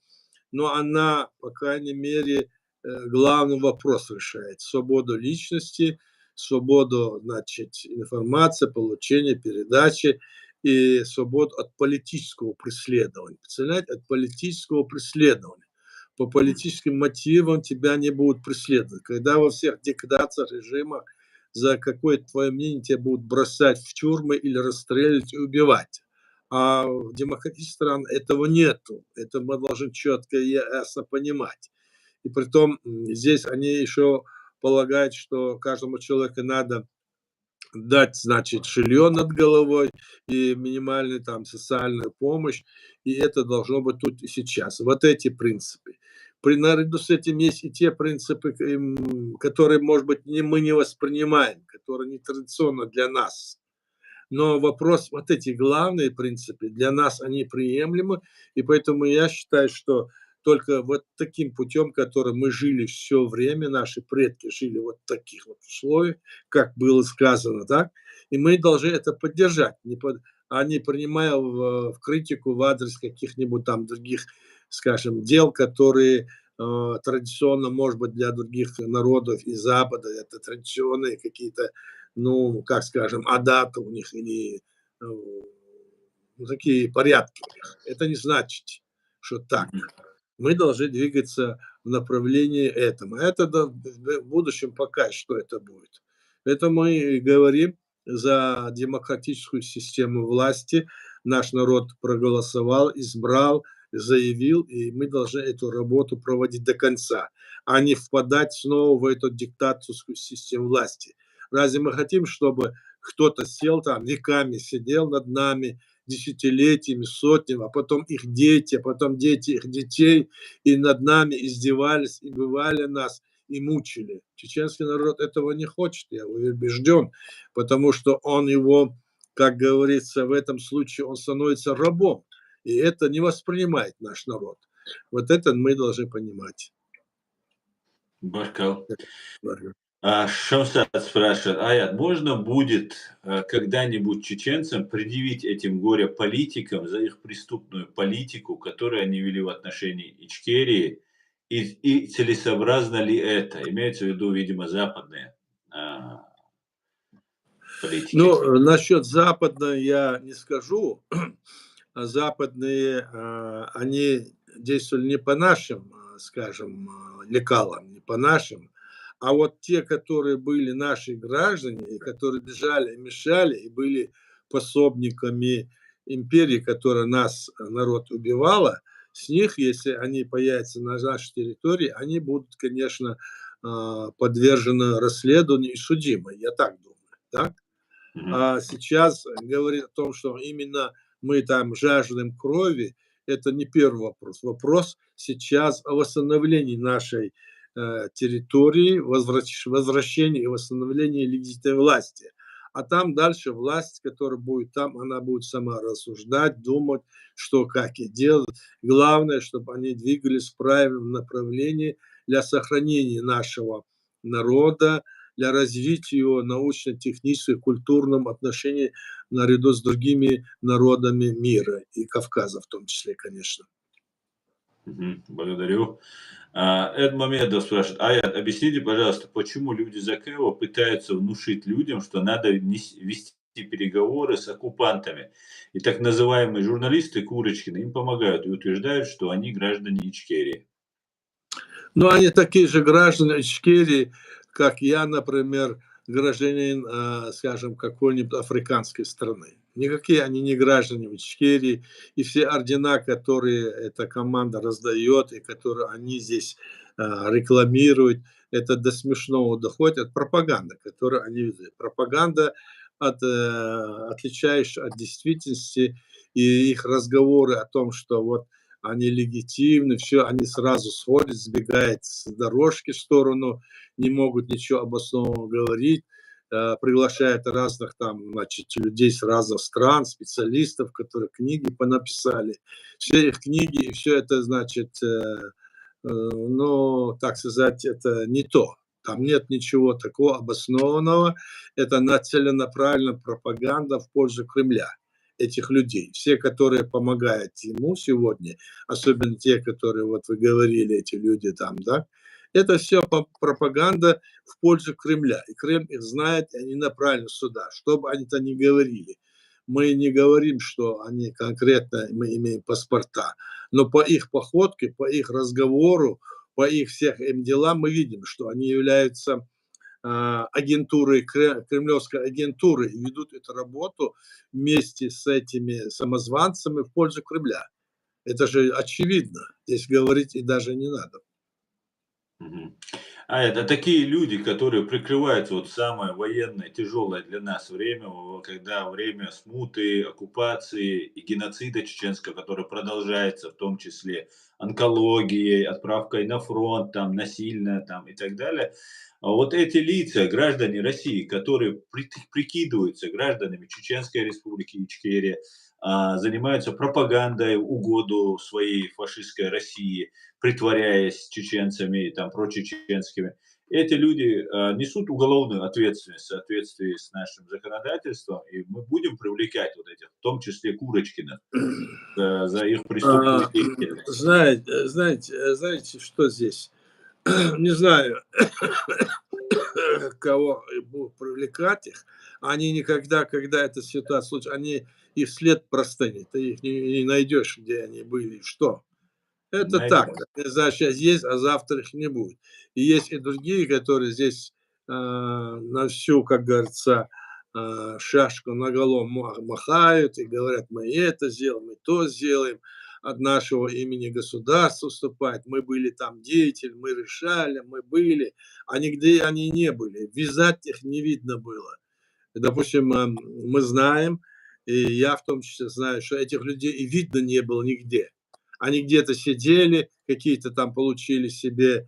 B: но она, по крайней мере, главный вопрос решает. Свободу личности, свободу, значит, информации, получения, передачи и свободу от политического преследования. Представляете, от политического преследования. По политическим мотивам тебя не будут преследовать. Когда во всех диктаторах, режимах за какое-то твое мнение тебя будут бросать в тюрьмы или расстреливать и убивать. А в демократических странах этого нету. Это мы должны четко и ясно понимать. И притом здесь они еще полагают, что каждому человеку надо дать, значит, жилье над головой и минимальную там социальную помощь, и это должно быть тут и сейчас. Вот эти принципы. Наряду с этим есть и те принципы, которые, может быть, мы не воспринимаем, которые не традиционно для нас. Но вопрос, вот эти главные принципы, для нас они приемлемы, и поэтому я считаю, что только вот таким путем, которым мы жили все время, наши предки жили вот в таких вот условиях, как было сказано, так, и мы должны это поддержать, а не принимая в критику в адрес каких-нибудь там других, скажем, дел, которые традиционно, может быть, для других народов и Запада, это традиционные какие-то, ну, как скажем, адаты у них или ну, такие порядки у них. Это не значит, что так. Мы должны двигаться в направлении этого. Это в будущем пока что это будет. Это мы и говорим за демократическую систему власти. Наш народ проголосовал, избрал, заявил, и мы должны эту работу проводить до конца, а не впадать снова в эту диктаторскую систему власти. Разве мы хотим, чтобы кто-то сел там, веками сидел над нами, десятилетиями, сотнями, а потом их дети, а потом дети их детей, и над нами издевались, и бывали нас, и мучили. Чеченский народ этого не хочет, я убежден, потому что он его, как говорится, в этом случае он становится рабом, и это не воспринимает наш народ. Вот это мы должны понимать.
A: Баркал. Шамсад спрашивает: Аят, можно будет когда-нибудь чеченцам предъявить этим горе-политикам за их преступную политику, которую они вели в отношении Ичкерии, и целесообразно ли это? Имеется в виду, видимо, западные политики.
B: Ну, насчет западной я не скажу. Западные, они действовали не по нашим, скажем, лекалам, не по нашим, а вот те, которые были наши граждане, и которые бежали, мешали, и были пособниками империи, которая нас, народ, убивала, с них, если они появятся на нашей территории, они будут, конечно, подвержены расследованию и судимы, я так думаю, да? А сейчас говорит о том, что именно мы там жаждем крови, это не первый вопрос. Вопрос сейчас о восстановлении нашей территории, возвращении и восстановлении легитимной власти. А там дальше власть, которая будет там, она будет сама рассуждать, думать, что, как и делать. Главное, чтобы они двигались в правильном направлении для сохранения нашего народа, для развития его научно-техническом и культурном отношении наряду с другими народами мира и Кавказа в том числе, конечно.
A: Благодарю. Эд Мамедов спрашивает: Аят, объясните, пожалуйста, почему люди Закаева пытаются внушить людям, что надо вести переговоры с оккупантами, и так называемые журналисты Курочкины им помогают и утверждают, что они граждане Ичкерии.
B: Ну, они такие же граждане Ичкерии, как я, например, гражданин, скажем, какой-нибудь африканской страны. Никакие они не граждане Ичкерии, и все ордена, которые эта команда раздает, и которые они здесь рекламируют, это до смешного доходит, это пропаганда, которую они ведут. Пропаганда, отличающая от действительности, и их разговоры о том, что вот они легитимны, все, они сразу сходят, сбегают с дорожки в сторону, не могут ничего обоснованного говорить, приглашают разных там, значит, людей с разных стран, специалистов, которые книги понаписали. Все их книги, и все это, значит, ну, так сказать, это не то. Там нет ничего такого обоснованного. Это целенаправленная пропаганда в пользу Кремля, этих людей. Все, которые помогают ему сегодня, особенно те, которые, вот вы говорили, эти люди там, да, это все пропаганда в пользу Кремля. И Кремль их знает, и они направлены сюда, что бы они-то ни говорили. Мы не говорим, что они конкретно, мы имеем паспорта, но по их походке, по их разговору, по их всех им делам мы видим, что они являются агентурой, кремлевской агентурой, и ведут эту работу вместе с этими самозванцами в пользу Кремля. Это же очевидно. Здесь говорить и даже не надо.
A: Мгм. А это такие люди, которые прикрывают вот самое военное, тяжелое для нас время, когда время смуты, оккупации и геноцида чеченского, который продолжается, в том числе онкологией, отправкой на фронт, там, насильно там, и так далее. А вот эти лица, граждане России, которые прикидываются гражданами Чеченской Республики Ичкерия, занимаются пропагандой в угоду своей фашистской России, притворяясь чеченцами, там, прочеченскими. Эти люди несут уголовную ответственность в соответствии с нашим законодательством, и мы будем привлекать вот этих, в том числе Курочкина, за их преступную деятельность.
B: Знаете, что здесь? Не знаю, кого будут привлекать их. Они никогда, когда эта ситуация случится, они их след простынет. Ты их не найдешь, где они были, что. Это так,
A: Найдем.
B: не знаю, сейчас есть, а завтра их не будет. И есть и другие, которые здесь на всю, как говорится, шашку наголо махают и говорят, мы это сделаем, мы то сделаем, от нашего имени государства выступать, мы были там деятели, мы решали, мы были, а нигде они не были, вязать их не видно было. Допустим, мы знаем, и я в том числе знаю, что этих людей и видно не было нигде. Они где-то сидели, какие-то там получили себе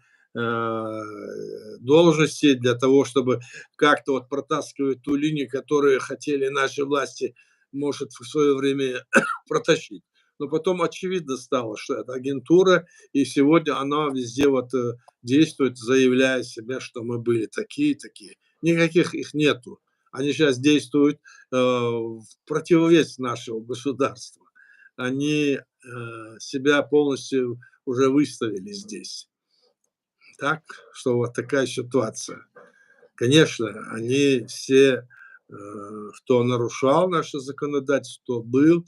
B: должности для того, чтобы как-то вот протаскивать ту линию, которую хотели наши власти, может, в свое время протащить. Но потом очевидно стало, что это агентура, и сегодня она везде вот действует, заявляя себя, что мы были такие-такие. Никаких их нету. Они сейчас действуют в противовес нашего государства. Они себя полностью уже выставили здесь. Так, что вот такая ситуация. Конечно, они все, кто нарушал наше законодательство, кто был,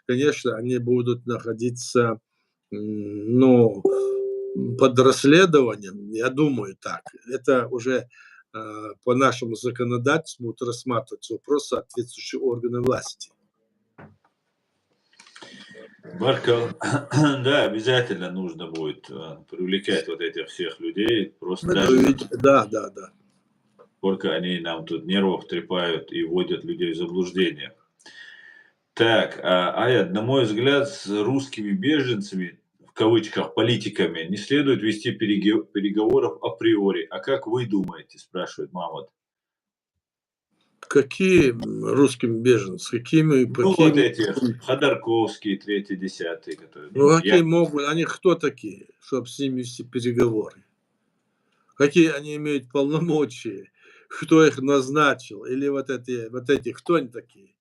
B: конечно, они будут находиться, ну, под расследованием, я думаю так. Это уже по нашему законодательству будут рассматриваться вопросы соответствующие органы власти.
A: Марко, да, обязательно нужно будет привлекать вот этих всех людей, просто даже
B: Да, да, да.
A: сколько они нам тут нервов трепают и вводят людей в заблуждение. Так, Аят, на мой взгляд, с русскими беженцами, в кавычках, политиками, не следует вести переговоров априори. А как вы думаете, спрашивает Мамонт.
B: Какие русским беженцы? Какими,
A: Ну, вот
B: какими?
A: эти Ходорковские, третий, десятый, которые,
B: Ну,
A: ну, я...
B: какие могут? Они кто такие, чтобы с ними вести переговоры? Какие они имеют полномочия? Кто их назначил? Или вот эти, кто они такие?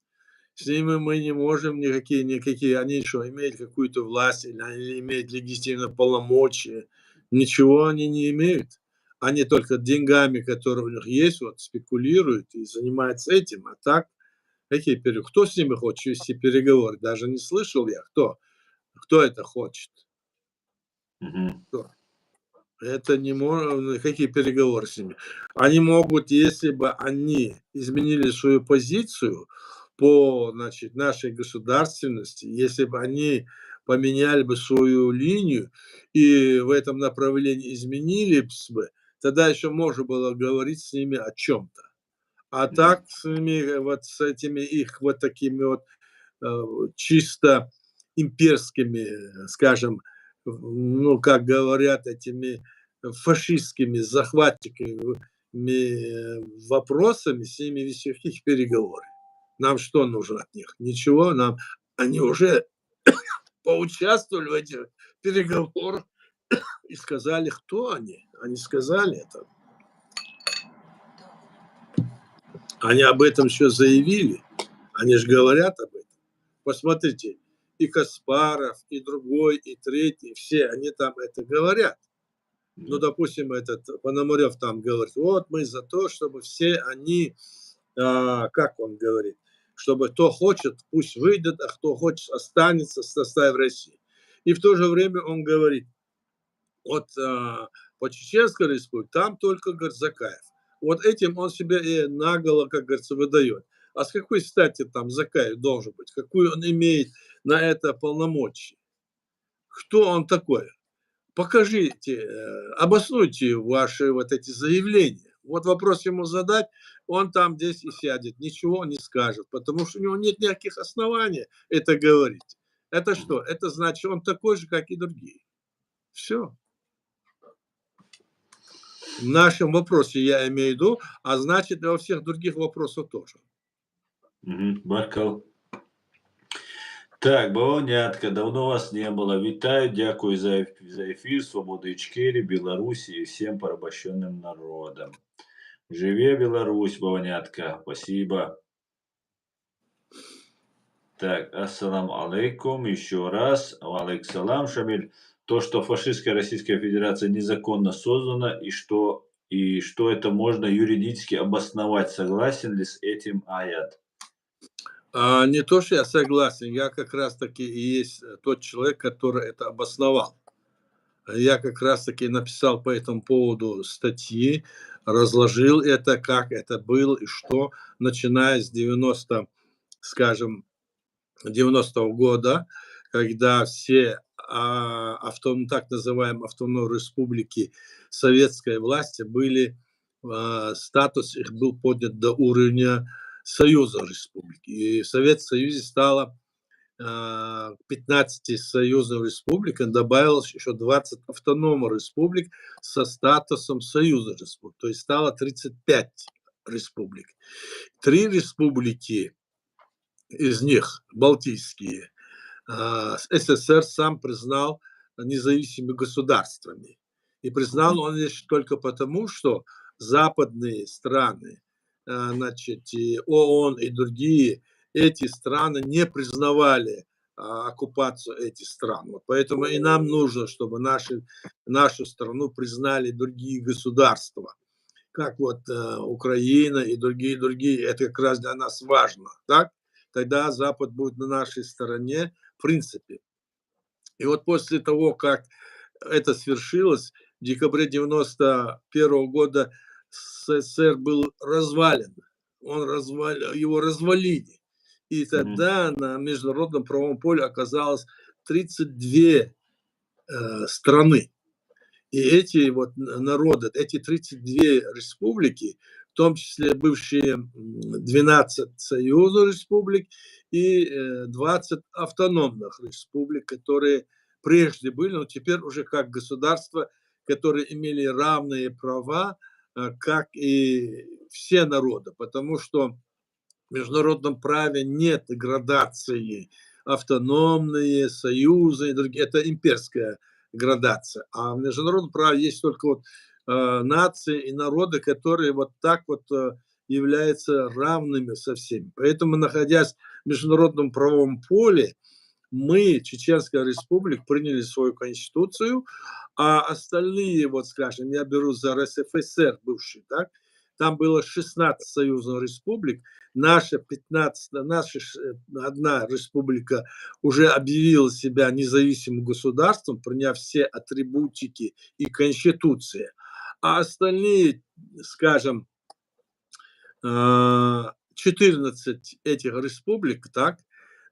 B: С ними мы не можем никакие. Они что, имеют какую-то власть, или они имеют легитимные полномочия? Ничего они не имеют. Они только деньгами, которые у них есть, вот спекулируют и занимаются этим. А так, какие переговоры? Кто с ними хочет вести переговоры? Даже не слышал я, кто. Кто это хочет?
A: Мгм.
B: Кто? Это не может, какие переговоры с ними? Они могут, если бы они изменили свою позицию по, значит, нашей государственности, если бы они поменяли бы свою линию и в этом направлении изменились бы, тогда еще можно было говорить с ними о чем-то. А
A: Мгм.
B: так с ними, вот с этими их вот такими вот чисто имперскими, скажем, ну, как говорят, этими фашистскими захватчиками вопросами, с ними вести каких переговоры. Нам что нужно от них? Ничего, нам они уже поучаствовали в этих переговорах и сказали, кто они. Они сказали это. Они об этом еще заявили. Они же говорят об этом. Посмотрите, и Каспаров, и другой, и третий, все они там это говорят. Ну, допустим, этот Пономарев там говорит, вот мы за то, чтобы все они, как он говорит, чтобы кто хочет, пусть выйдет, а кто хочет, останется в составе России. И в то же время он говорит, вот по Чеченской республике там только Закаев. Вот этим он себя и наголо, как говорится, выдает. А с какой стати там Закаев должен быть? Какую он имеет на это полномочия? Кто он такой? Покажите, обоснуйте ваши вот эти заявления. Вот вопрос ему задать, он там здесь и сядет, ничего не скажет, потому что у него нет никаких оснований это говорить. Это что? Это значит, он такой же, как и другие. Все. В нашем вопросе я имею в виду, а значит, и во всех других вопросах тоже.
A: Бакал. Так, Бавовнятка, давно вас не было. Вітаю, дякую за ефір, свободи Ічкері, Білорусі і всім порабощенным народам. Живе Беларусь, Бавовнятка, спасибо. Так, ассалам алейкум, еще раз. Алейкум салам, Шамиль. То, что фашистская Российская Федерация незаконно создана, и что это можно юридически обосновать. Согласен ли с этим Аят?
B: Не то, что я согласен, я как раз-таки и есть тот человек, который это обосновал. Я как раз-таки написал по этому поводу статьи, разложил это, как это было и что, начиная с 90-го года, когда все так называемые автономные республики советской власти были, статус их был поднят до уровня Союза республик. И в Советском Союзе стало 15 союзных республик, и добавилось еще 20 автономных республик со статусом Союза республик. То есть стало 35 республик. 3 республики из них, балтийские, СССР сам признал независимыми государствами. И признал он лишь только потому, что западные страны, значит, и ООН и другие, эти страны не признавали оккупацию этих стран. Вот поэтому и нам нужно, чтобы нашу страну признали другие государства, как вот Украина и другие. Это как раз для нас важно. Так? Тогда Запад будет на нашей стороне в принципе. И вот после того, как это свершилось, в декабре 1991 года СССР был развален. Его развалили. И тогда на международном правовом поле оказалось 32 страны. И эти вот народы, эти 32 республики, в том числе бывшие 12 союзных республик и 20 автономных республик, которые прежде были, но теперь уже как государства, которые имели равные права, как и все народы, потому что в международном праве нет градации автономные, союзы и другие. Это имперская градация. А в международном праве есть только вот нации и народы, которые вот так вот являются равными со всеми. Поэтому, находясь в международном правовом поле, мы, Чеченская республика, приняли свою конституцию, а остальные, вот скажем, я беру за РСФСР бывший, так, там было 16 союзных республик, наша одна республика уже объявила себя независимым государством, приняв все атрибутики и конституции, а остальные, скажем, 14 этих республик, так,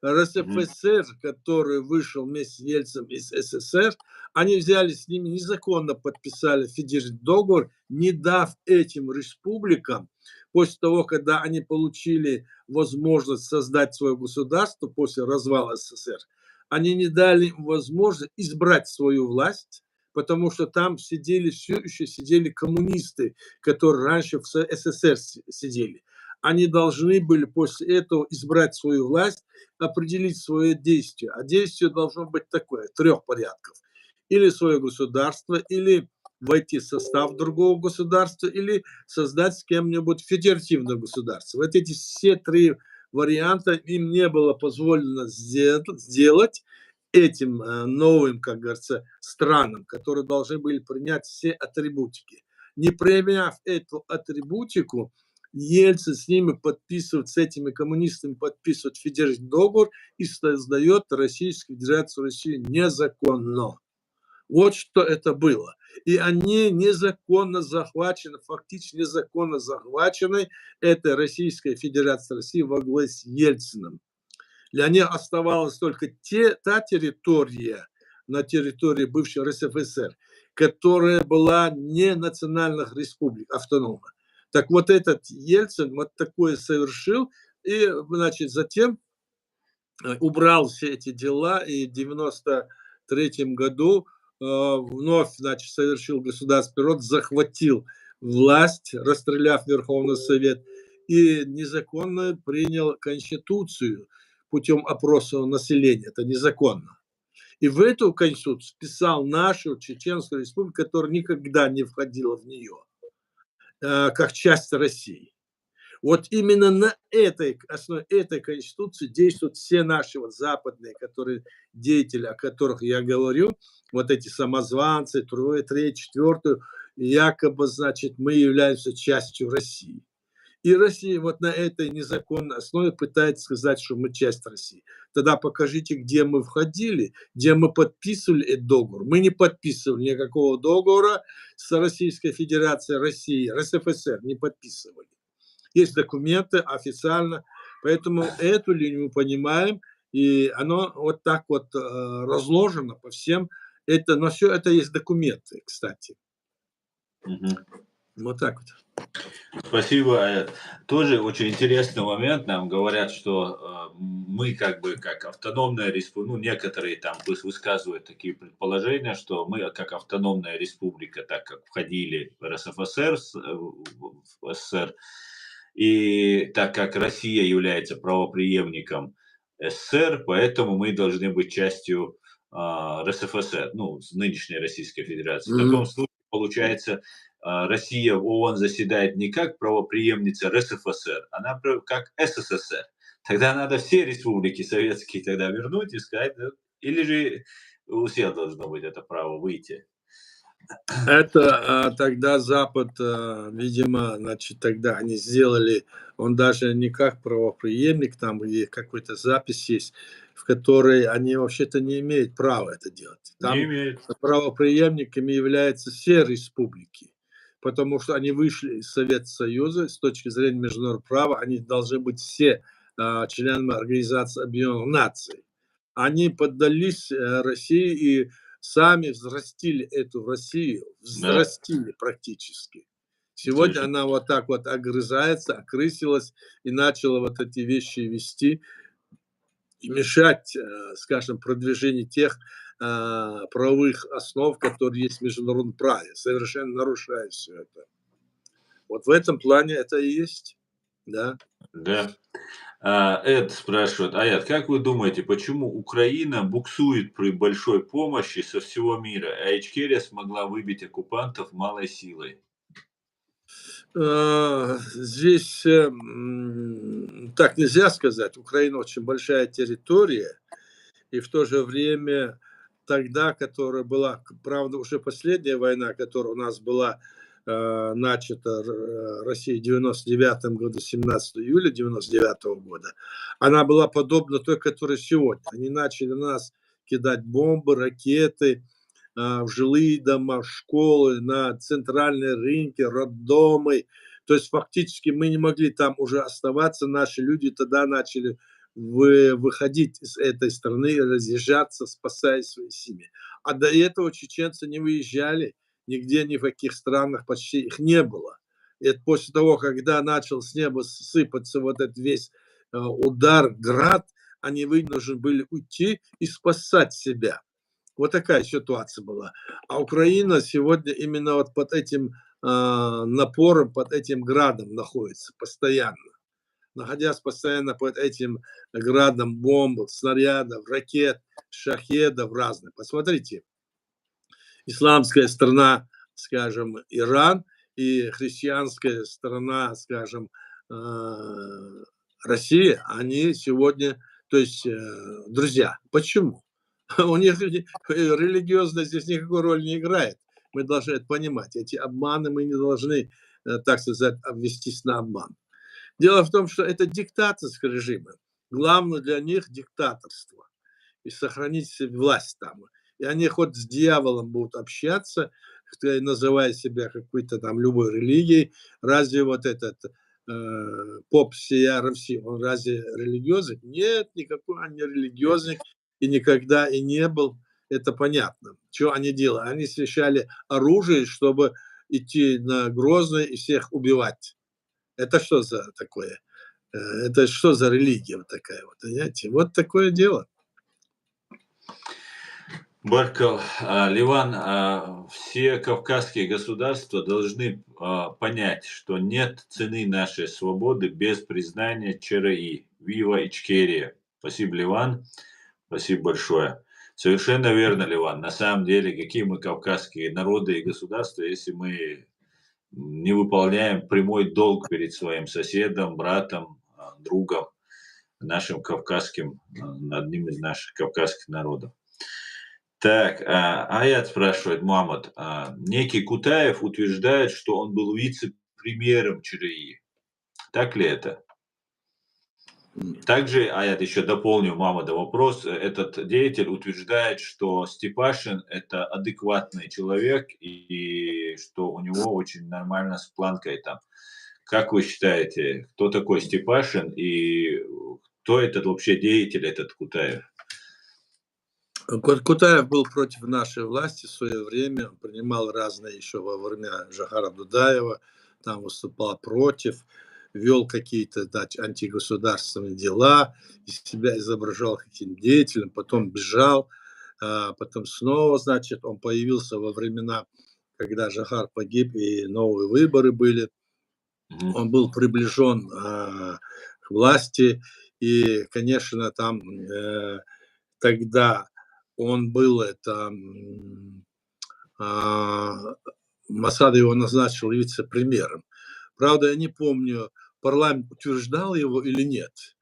B: РСФСР, который вышел вместе с Ельцином из СССР, они взяли с ними незаконно, подписали федеральный договор, не дав этим республикам, после того, когда они получили возможность создать свое государство после развала СССР, они не дали им возможность избрать свою власть, потому что там все еще сидели коммунисты, которые раньше в СССР сидели. Они должны были после этого избрать свою власть, определить свое действие. А действие должно быть такое, 3 порядков. Или свое государство, или войти в состав другого государства или создать с кем-нибудь федеративное государство. Вот эти все три варианта им не было позволено сделать этим новым, как говорится, странам, которые должны были принять все атрибутики. Не приняв эту атрибутику, Ельцин с ними подписывает, с этими коммунистами подписывает федеративный договор и создает Российскую Федерацию России незаконно. Вот что это было. И они незаконно захвачены, фактически незаконно захвачены этой Российской Федерацией России во главе с Ельциным. Для них оставалась только та территория на территории бывшей РСФСР, которая была не национальных республик, автономна. Так вот этот Ельцин вот такое совершил, и, значит, затем убрал все эти дела, и в 1993 году вновь, значит, совершил государственный переворот, захватил власть, расстреляв Верховный Совет, и незаконно принял Конституцию путем опроса населения. Это незаконно. И в эту Конституцию вписал нашу Чеченскую Республику, которая никогда не входила в нее, как часть России. Вот именно на основе этой Конституции действуют все наши вот западные деятели, о которых я говорю, вот эти самозванцы, трое, третье, четвертую, якобы, значит, мы являемся частью России. И Россия вот на этой незаконной основе пытается сказать, что мы часть России. Тогда покажите, где мы входили, где мы подписывали этот договор. Мы не подписывали никакого договора с Российской Федерацией России, РСФСР не подписывали. Есть документы официально, поэтому эту линию мы понимаем, и оно вот так вот разложено по всем. На все это есть документы, кстати. Вот так вот.
A: Спасибо. Тоже очень интересный момент. Нам говорят, что мы как бы как автономная республика, ну, некоторые там высказывают такие предположения, что мы как автономная республика, так как входили в РСФСР, в СССР, и так как Россия является правопреемником СССР, поэтому мы должны быть частью РСФСР, ну, нынешней Российской Федерации. В таком случае, получается, Россия в ООН заседает не как правопреемница РСФСР, она как СССР. Тогда надо все республики советские тогда вернуть и сказать, или же у всех должно быть это право выйти.
B: Это тогда Запад, видимо, значит, тогда они сделали, он даже не как правопреемник, там где какой-то запись есть, в которой они вообще-то не имеют права это делать. Там
A: Не имеет.
B: правопреемниками являются все республики, потому что они вышли из Советского Союза, с точки зрения международного права, они должны быть все членами Организации Объединенных Наций. Они поддались России и сами взрастили эту Россию, взрастили практически. Сегодня она вот так вот огрызается, окрысилась и начала вот эти вещи вести и мешать, скажем, продвижению тех правовых основ, которые есть в международном праве, совершенно нарушая все это. Вот в этом плане это и есть, да.
A: Да. Эд спрашивает, Аят, как вы думаете, почему Украина буксует при большой помощи со всего мира, а Ичкерия смогла выбить оккупантов малой силой?
B: Здесь так нельзя сказать. Украина очень большая территория, и в то же время тогда, которая была, правда, уже последняя война, которая у нас была начата Россией в 99 году, 17 июля 99 года, она была подобна той, которая сегодня. Они начали нас кидать бомбы, ракеты в жилые дома, школы, на центральные рынки, роддомы. То есть фактически мы не могли там уже оставаться. Наши люди тогда начали выходить из этой страны, разъезжаться, спасая свои семьи. А до этого чеченцы не выезжали нигде, ни в каких странах, почти их не было. И это после того, когда начал с неба сыпаться вот этот весь удар, град, они вынуждены были уйти и спасать себя. Вот такая ситуация была. А Украина сегодня именно вот под этим напором, под этим градом находится постоянно. Находясь постоянно под этим градом бомб, снарядов, ракет, шахедов разных. Посмотрите, исламская страна скажем, Иран и христианская страна, скажем, Россия, они сегодня, то есть, друзья. Почему? У них религиозность здесь никакой роли не играет. Мы должны это понимать. Эти обманы мы не должны, так сказать, обвестись на обман. Дело в том, что это диктаторские режимы. Главное для них диктаторство и сохранить власть там. И они хоть с дьяволом будут общаться, называя себя какой-то там любой религией. Разве вот этот поп Сиаровси, он разве религиозник? Нет, никакой он не религиозник и никогда и не был. Это понятно. Что они делали? Они освещали оружие, чтобы идти на Грозный и всех убивать. Это что за такое? Это что за религия вот такая вот, понимаете? Вот такое дело.
A: Баркал, Ливан, все кавказские государства должны понять, что нет цены нашей свободы без признания ЧРИ. Вива Ичкерия. Спасибо, Ливан. Спасибо большое. Совершенно верно, Ливан. На самом деле, какие мы кавказские народы и государства, если мы не выполняем прямой долг перед своим соседом, братом, другом, нашим кавказским, одним из наших кавказских народов. Так, Аят спрашивает, Мухаммад, некий Кутаев утверждает, что он был вице-премьером ЧРИ. Так ли это? Также, Аят, еще дополню Мухаммада вопрос. Этот деятель утверждает, что Степашин – это адекватный человек и что у него очень нормально с планкой там. Как вы считаете, кто такой Степашин и кто этот вообще деятель, этот Кутаев?
B: Кутаев был против нашей власти в свое время, он принимал разные еще во время Жохара Дудаева, там выступал против, вел какие-то антигосударственные дела, из себя изображал каким-то деятелем, потом бежал, потом снова, значит, он появился во времена, когда Жохар погиб и новые выборы были. Он был приближен к власти, и, конечно, там тогда он был, Масад его назначил вице-премьером. Правда, я не помню, парламент утверждал его или нет.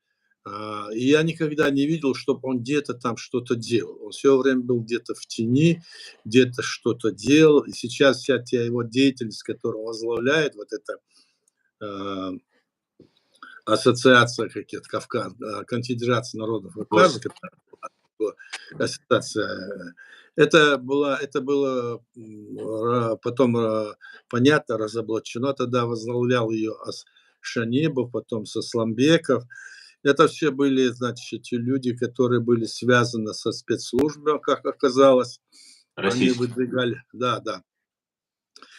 B: И я никогда не видел, чтобы он где-то там что-то делал. Он все время был где-то в тени, где-то что-то делал. И сейчас вся та его деятельность, которую он возглавляет, вот эта ассоциация каких-то конфедерация народов Кавказа, ассоциация, это было потом понятно, разоблачено. Тогда возглавлял ее Шанибов, потом Сосламбеков. Это все были, значит, люди, которые были связаны со спецслужбами, как оказалось. Они выдвигали, да.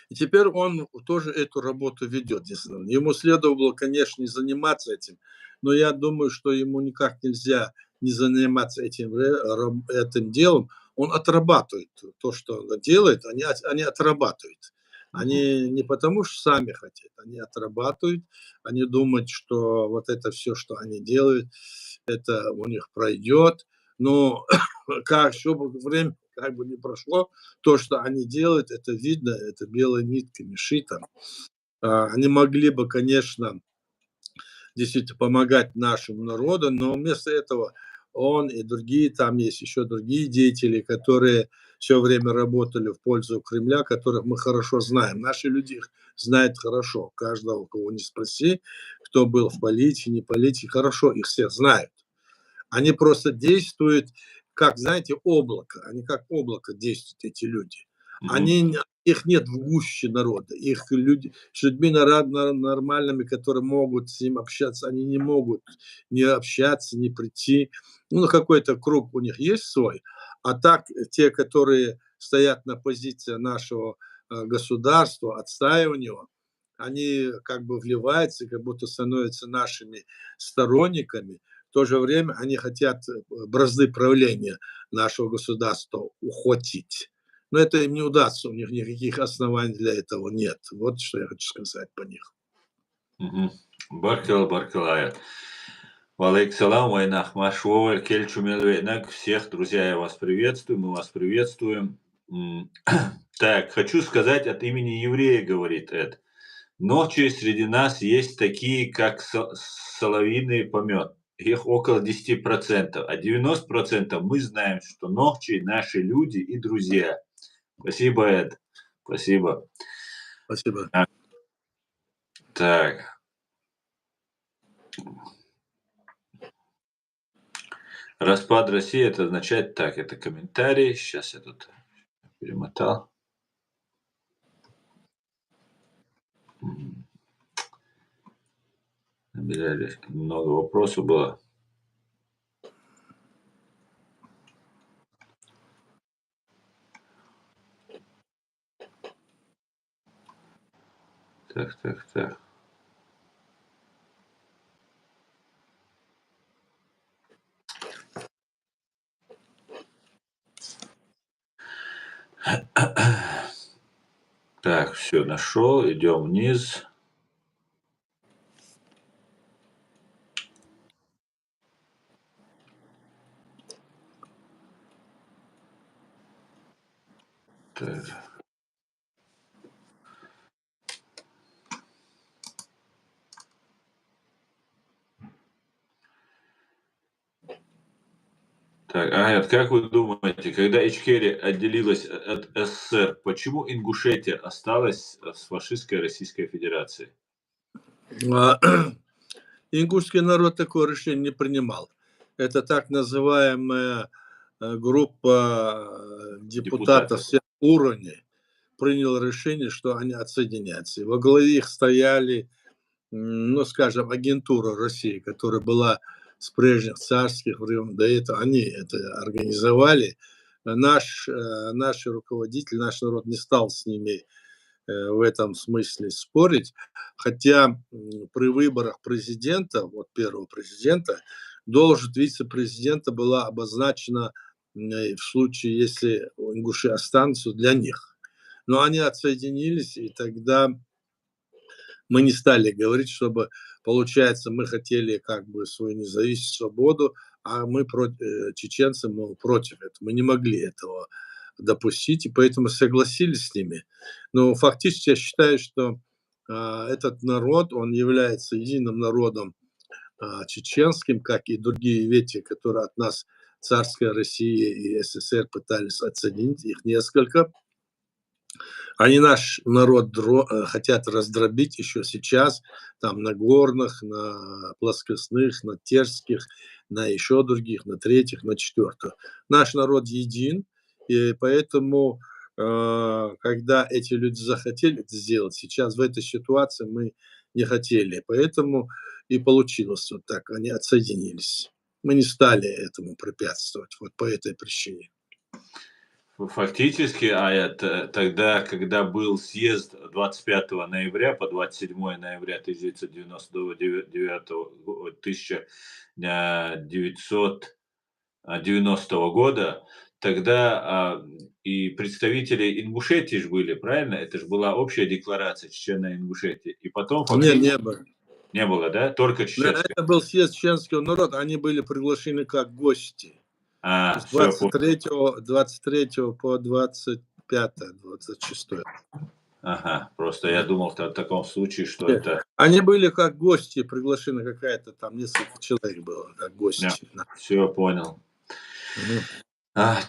B: И теперь он тоже эту работу ведет. Ему следовало, конечно, не заниматься этим, но я думаю, что ему никак нельзя не заниматься этим делом. Он отрабатывает то, что он делает, они отрабатывают. Они не потому, что сами хотят, они отрабатывают, они думают, что вот это все, что они делают, это у них пройдет. Но как, чтобы время как бы не прошло, то, что они делают, это видно, это белой нитками шито. Они могли бы, конечно, действительно помогать нашему народу, но вместо этого он и другие, там есть еще другие деятели, которые все время работали в пользу Кремля, которых мы хорошо знаем. Наши люди их знают хорошо. Каждого, кого не спроси, кто был в политике, не политике, хорошо их всех знают. Они просто действуют как, знаете, облако. Они как облако действуют, эти люди. Их нет в гуще народа. Их люди, с людьми нормальными, которые могут с ним общаться, они не могут не общаться, не прийти. Ну, какой-то круг у них есть свой. А так, те, которые стоят на позиции нашего государства, отстаивания его, они как бы вливаются, как будто становятся нашими сторонниками. В то же время они хотят бразды правления нашего государства ухватить. Но это им не удастся, у них никаких оснований для этого нет. Вот что я хочу сказать по них.
A: Баркал. Валейк салам, вайнах машвовер, кельчумел вейнак. Всех, друзья, я вас приветствую, мы вас приветствуем. Так, хочу сказать от имени еврея, говорит Эд. Ночью среди нас есть такие, как соловьиный помет. Их около 10%, а 90% мы знаем, что ночи наши люди и друзья. Спасибо, Эд. Спасибо.
B: Спасибо.
A: Так. Распад России это означает так, это комментарий. Сейчас я тут перемотал. Набирали, много вопросов было. Так. Так, все нашел, идем вниз. Так. Так, Агат, как вы думаете, когда Ичкерия отделилась от СССР, почему Ингушетия осталась с фашистской Российской Федерацией?
B: Ингушский народ такое решение не принимал. Это так называемая группа депутатов всех уровней приняла решение, что они отсоединятся. И во главе их стояли, ну, скажем, агентура России, которая была с прежних царских времен. До этого они это организовали. Наш руководитель, наш народ не стал с ними в этом смысле спорить, хотя при выборах президента, вот первого президента, должность вице-президента была обозначена в случае, если ингуши останутся, для них. Но они отсоединились, и тогда мы не стали говорить, чтобы, получается, мы хотели как бы свою независимость, свободу, а мы чеченцы, мы против этого. Мы не могли этого допустить, и поэтому согласились с ними. Но фактически я считаю, что этот народ, он является единым народом чеченским, как и другие ветви, которые от нас царская Россия и СССР пытались отсоединить, их несколько. Они наш народ хотят раздробить еще сейчас, там на горных, на плоскостных, на терских, на еще других, на третьих, на четвертых. Наш народ един, и поэтому, когда эти люди захотели это сделать, сейчас в этой ситуации мы не хотели, поэтому и получилось вот так, они отсоединились. Мы не стали этому препятствовать, вот по этой причине.
A: Фактически, тогда, когда был съезд 25 ноября по 27 ноября 1990 года, тогда и представители Ингушетии же были, правильно? Это же была общая декларация Чечено-Ингушетии. И потом
B: Нет, не было.
A: Не было, да? Только чеченская.
B: Это был съезд чеченского народа, они были приглашены как гости. То есть 23 по 25, 26.
A: Ага, просто я думал в таком случае, что
B: Нет,
A: это...
B: они были как гости, приглашены какая-то там, несколько человек было как
A: Я
B: гости. Да.
A: все понял.
B: Мгм.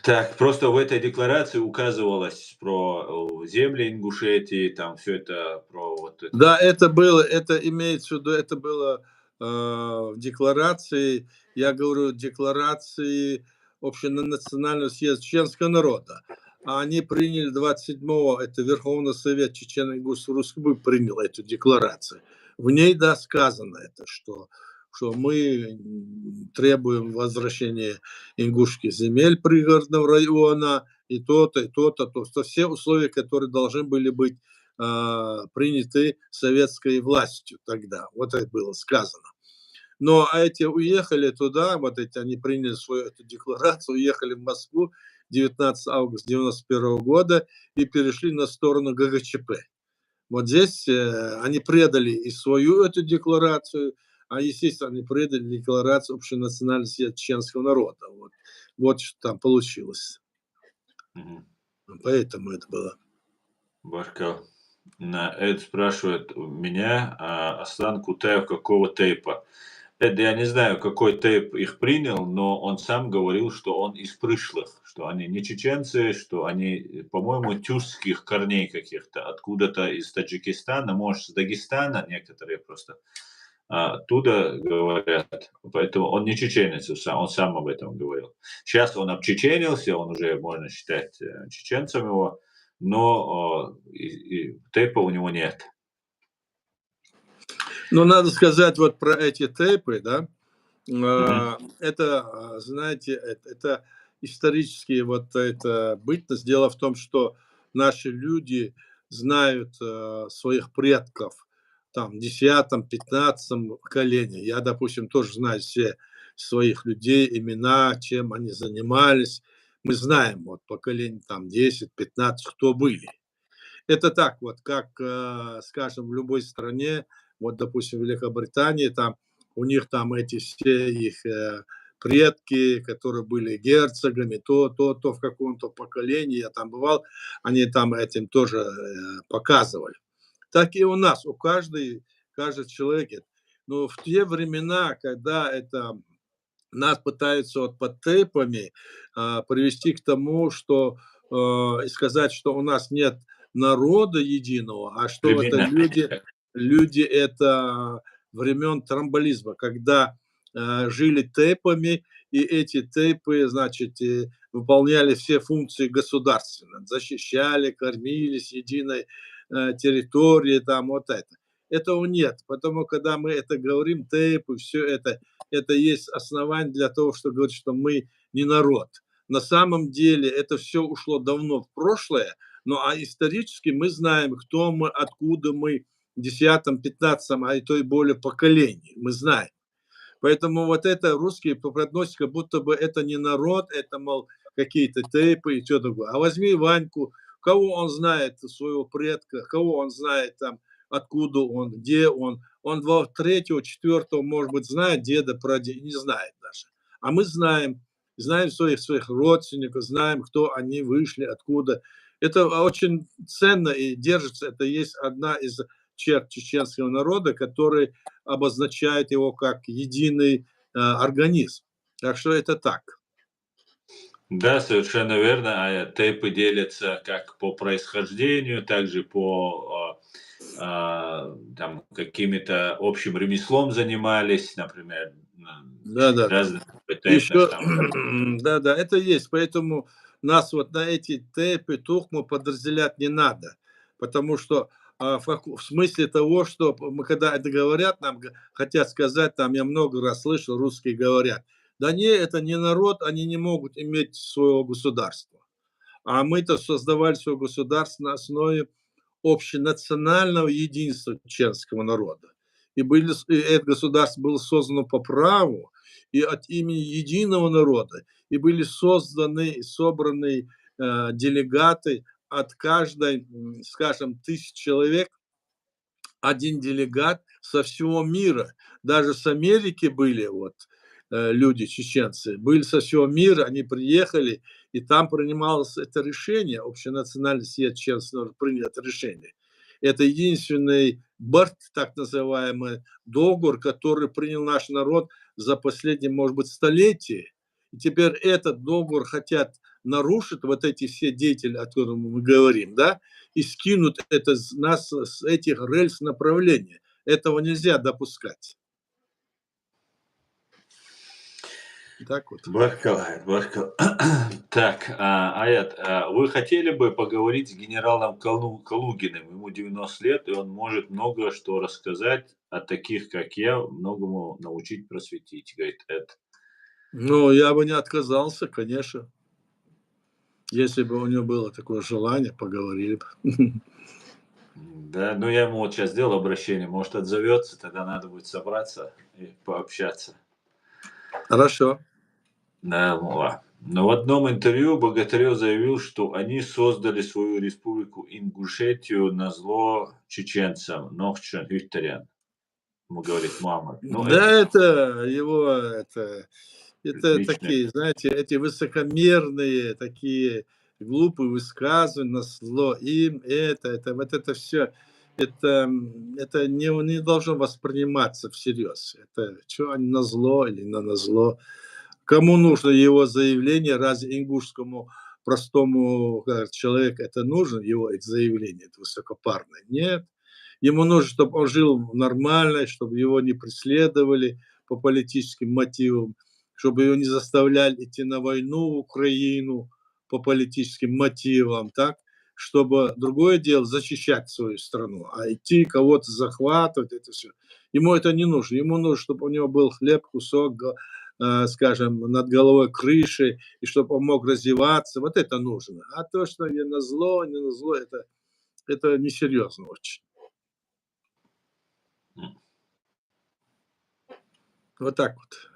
A: Так, просто в этой декларации указывалось про земли Ингушетии, там все это про вот это.
B: Да, это было, это имеется в виду, это было в декларации, я говорю, декларации общенационального съезда чеченского народа. А они приняли 27-го, это Верховный Совет Чечено-Ингушской Республики принял эту декларацию. В ней, да, сказано это, что мы требуем возвращения ингушских земель пригородного района, и то-то, и то-то, то все условия, которые должны были быть приняты советской властью тогда. Вот это было сказано. Но эти уехали туда, вот эти, они приняли свою эту декларацию, уехали в Москву 19 августа 91 года и перешли на сторону ГГЧП. Вот здесь они предали и свою эту декларацию, а, естественно, они предали декларацию общенационального съезда чеченского народа. Вот что там получилось.
A: Мгм.
B: Поэтому это было.
A: Баркал. Эд спрашивает у меня, Аслан Кутаев какого тейпа? Эд, я не знаю, какой тейп их принял, но он сам говорил, что он из пришлых, что они не чеченцы, что они, по-моему, тюркских корней каких-то, откуда-то из Таджикистана, может, с Дагестана, некоторые просто оттуда говорят. Поэтому он не чеченец, он сам об этом говорил. Сейчас он обчеченился, он уже, можно считать, чеченцем его, но тейпа у него нет.
B: Ну, надо сказать вот про эти тейпы, да.
A: Мгм.
B: Это, знаете, это исторически вот это бытность. Дело в том, что наши люди знают своих предков там в 10-15 поколении. Я, допустим, тоже знаю все своих людей, имена, чем они занимались. Мы знаем вот поколение там 10-15, кто были. Это так вот, как, скажем, в любой стране, вот, допустим, в Великобритании, там у них там эти все их предки, которые были герцогами, то в каком-то поколении, я там бывал, они там этим тоже показывали. Так и у нас, каждый человек. Но в те времена, когда это нас пытаются вот под тейпами привести к тому, что и сказать, что у нас нет народа единого, а что это
A: Племена.
B: люди это времен трамбализма, когда жили тейпами, и эти тейпы, значит, выполняли все функции государственно, защищали, кормились единой территории, там вот это. Этого нет, потому когда мы это говорим, тейпы, все это есть основание для того, чтобы говорить, что мы не народ. На самом деле это все ушло давно в прошлое, ну а исторически мы знаем, кто мы, откуда мы, в 10-15, а и то и более поколений. Мы знаем. Поэтому вот это русские преподносят, как будто бы это не народ, это, мол, какие-то тейпы и что такое. А возьми Ваньку, кого он знает, своего предка, кого он знает там, откуда он, где он. Он два, третьего, четвертого, может быть, знает деда, прадеда, не знает даже. А мы знаем своих родственников, знаем, кто они вышли, откуда. Это очень ценно и держится. Это есть одна из черт чеченского народа, который обозначает его как единый организм. Так что это так.
A: Да, совершенно верно. Тейпы делятся как по происхождению, также по там какими-то общим ремеслом занимались, например, очень
B: Да-да-да.
A: разная компетентность
B: Еще,
A: там.
B: да-да, это есть. Поэтому нас вот на эти тейпы, тухму подразделять не надо. Потому что в смысле того, что мы, когда это говорят, нам хотят сказать, там я много раз слышал, русские говорят, да не, это не народ, они не могут иметь своего государства. А мы-то создавали свое государство на основе общенационального единства чеченского народа. И это государство было создано по праву и от имени единого народа. И были собраны делегаты от каждой, скажем, 1000 человек, один делегат со всего мира. Даже с Америки были вот люди, чеченцы, были со всего мира, они приехали, и там принималось это решение, общенациональный съезд чеченцев принял это решение. Это единственный БАРТ, так называемый, договор, который принял наш народ за последние, может быть, столетие. И теперь этот договор хотят нарушить, вот эти все деятели, о которых мы говорим, да, и скинут это нас с этих рельс направления. Этого нельзя допускать. Так вот.
A: Баркал. Так, Аят, вы хотели бы поговорить с генералом Калугиным? Ему 90 лет, и он может много что рассказать о таких, как я, многому научить, просветить, говорит Эд.
B: Ну, я бы не отказался, конечно, если бы у него было такое желание, поговорили бы.
A: Да, ну я ему вот сейчас сделал обращение, может отзовется, тогда надо будет собраться и пообщаться.
B: Хорошо.
A: Да, но в одном интервью Богатырев заявил, что они создали свою республику Ингушетию на зло чеченцам, Нохчан Хюйтерян. Ему говорит Мамад. Ну, это
B: Да, это его, это
A: личное.
B: такие, знаете, эти высокомерные, такие глупые высказывания, на зло им, вот это все, это не должно восприниматься всерьез. Это что они на зло или на зло? Кому нужно его заявление? Разве ингушскому простому человеку это нужно, его это заявление, это высокопарное? Нет. Ему нужно, чтобы он жил нормально, чтобы его не преследовали по политическим мотивам, чтобы его не заставляли идти на войну в Украину по политическим мотивам, так? Чтобы другое дело защищать свою страну, а идти кого-то захватывать, это все. Ему это не нужно. Ему нужно, чтобы у него был хлеб, кусок, скажем, над головой крыши, и чтобы он мог развиваться. Вот это нужно. А то, что не на зло, не на зло, это несерьезно очень. Вот так вот.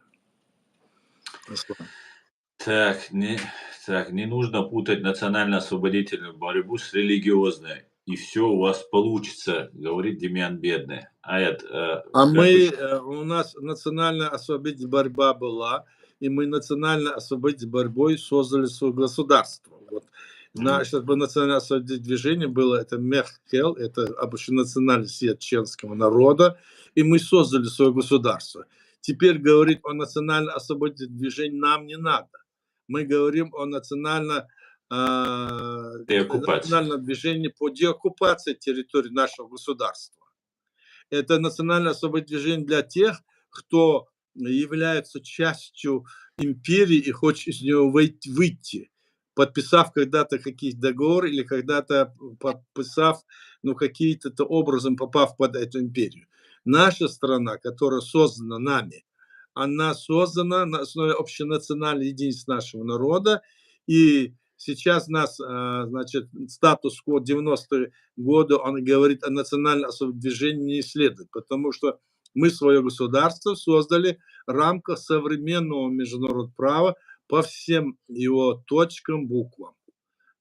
B: Руслан.
A: Так, не нужно путать национально-освободительную борьбу с религиозной. И все у вас получится, говорит Демьян Бедный.
B: А
A: Как вы
B: у нас национальная освободительная борьба была, и мы национально освободительной борьбой создали свое государство. Вот. Наше национальное освободительное движение было, это Мехкел, это общенациональный съезд чеченского народа, и мы создали свое государство. Теперь говорить о национально-освободительном движении нам не надо. Мы говорим о
A: деоккупация?
B: национальном движении по деоккупации территории нашего государства. Это национальное освободительное движение для тех, кто является частью империи и хочет из нее выйти, подписав когда-то какие-то договоры или когда-то подписав, ну, каким-то образом попав под эту империю. Наша страна, которая создана нами, она создана на основе общенациональной единства нашего народа, и сейчас нас, значит, статус-кво 90-е годы, он говорит о национальном движении не следует, потому что мы свое государство создали в рамках современного международного права по всем его точкам, буквам.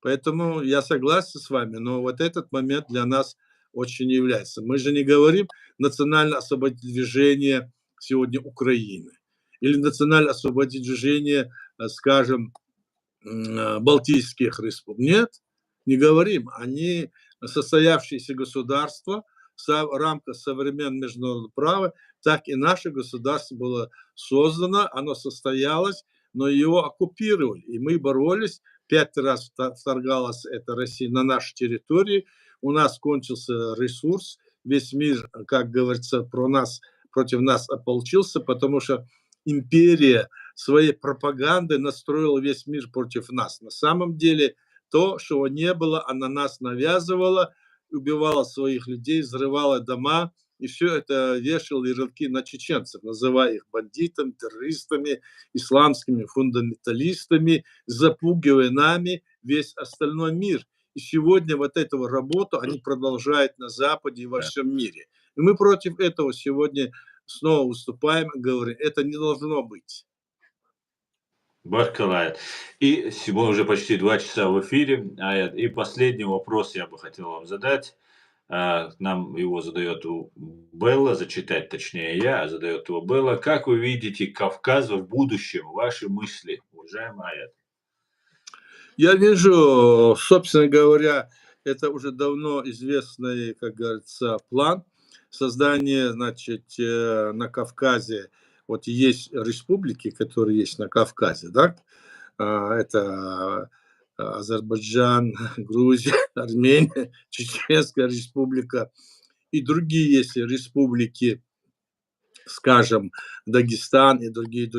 B: Поэтому я согласен с вами, но вот этот момент для нас очень является. Мы же не говорим национально-освободительное движение сегодня Украины или национально-освободительное движение, скажем, Балтийских республик. Нет, не говорим. Они состоявшиеся государства в рамках современного международного права, так и наше государство было создано, оно состоялось, но его оккупировали. И мы боролись, 5 раз вторгалась эта Россия на нашей территории, у нас кончился ресурс, весь мир, как говорится, против нас ополчился, потому что империя своей пропагандой настроила весь мир против нас. На самом деле то, чего не было, она нас навязывала, убивала своих людей, взрывала дома, и все это вешало ярлыки на чеченцев, называя их бандитами, террористами, исламскими фундаменталистами, запугивая нами весь остальной мир. И сегодня вот эту работу они продолжают на Западе и во всем мире. И мы против этого сегодня снова выступаем и говорим, это не должно быть.
A: Баркалает. И сегодня уже почти 2 часа в эфире. И последний вопрос я бы хотел вам задать. Нам его задает Белла, зачитать точнее я, а задает его Белла. Как вы видите Кавказ в будущем? Ваши мысли, уважаемый Аят?
B: Я вижу, собственно говоря, это уже давно известный, как говорится, план создания, значит, на Кавказе. Вот есть республики, которые есть на Кавказе, да? Это Азербайджан, Грузия, Армения, Чеченская республика и другие, если республики, скажем, Дагестан и другие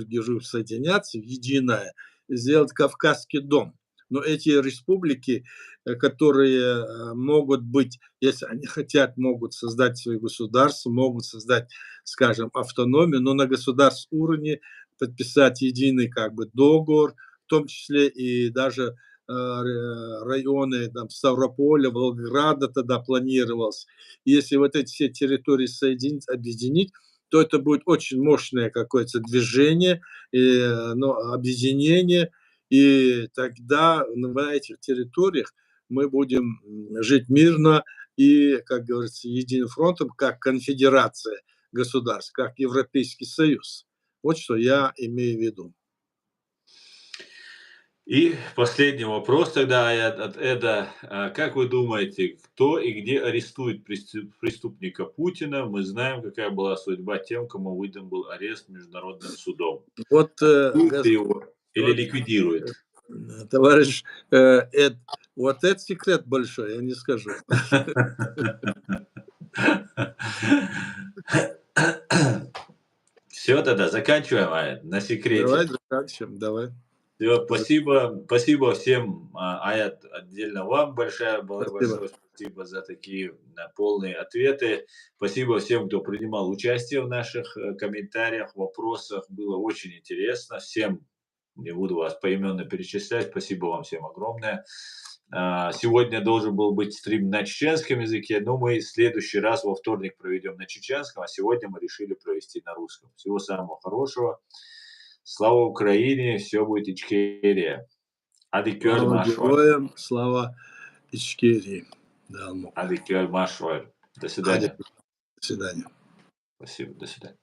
B: соединятся в единое, сделать Кавказский дом. Но эти республики, которые могут быть, если они хотят, могут создать свои государства, могут создать, скажем, автономию, но на государственном уровне подписать единый как бы договор, в том числе и даже районы там, Ставрополя, Волгограда тогда планировалось. Если вот эти все территории соединить, объединить, то это будет очень мощное какое-то движение, объединение, и тогда на этих территориях мы будем жить мирно и, как говорится, единым фронтом, как конфедерация государств, как Европейский Союз. Вот что я имею в виду.
A: И последний вопрос тогда, от Эда. Как вы думаете, кто и где арестует преступника Путина? Мы знаем, какая была судьба тем, кому выдан был арест Международным судом.
B: Вот,
A: Арестует ли его или ликвидирует?
B: товарищ Эд, вот это секрет большой, я не скажу.
A: Все, тогда заканчиваем, на секрете.
B: Давай заканчиваем, давай.
A: Всё, спасибо всем, Аят, отдельно вам
B: Спасибо.
A: большое спасибо за такие, полные ответы. Спасибо всем, кто принимал участие в наших, комментариях, вопросах. Было очень интересно. Всем, не буду вас поименно перечислять, спасибо вам всем огромное. Сегодня должен был быть стрим на чеченском языке, но мы в следующий раз во вторник проведем на чеченском, а сегодня мы решили провести на русском. Всего самого хорошего. Слава Украине, все будет Ичкерия. Адикёр
B: Слава
A: Машвар.
B: героям, слава Ичкерии. Да, ну,
A: Адикёр Машвар. До
B: Ади,
A: свидания.
B: до свидания.
A: Спасибо, до свидания.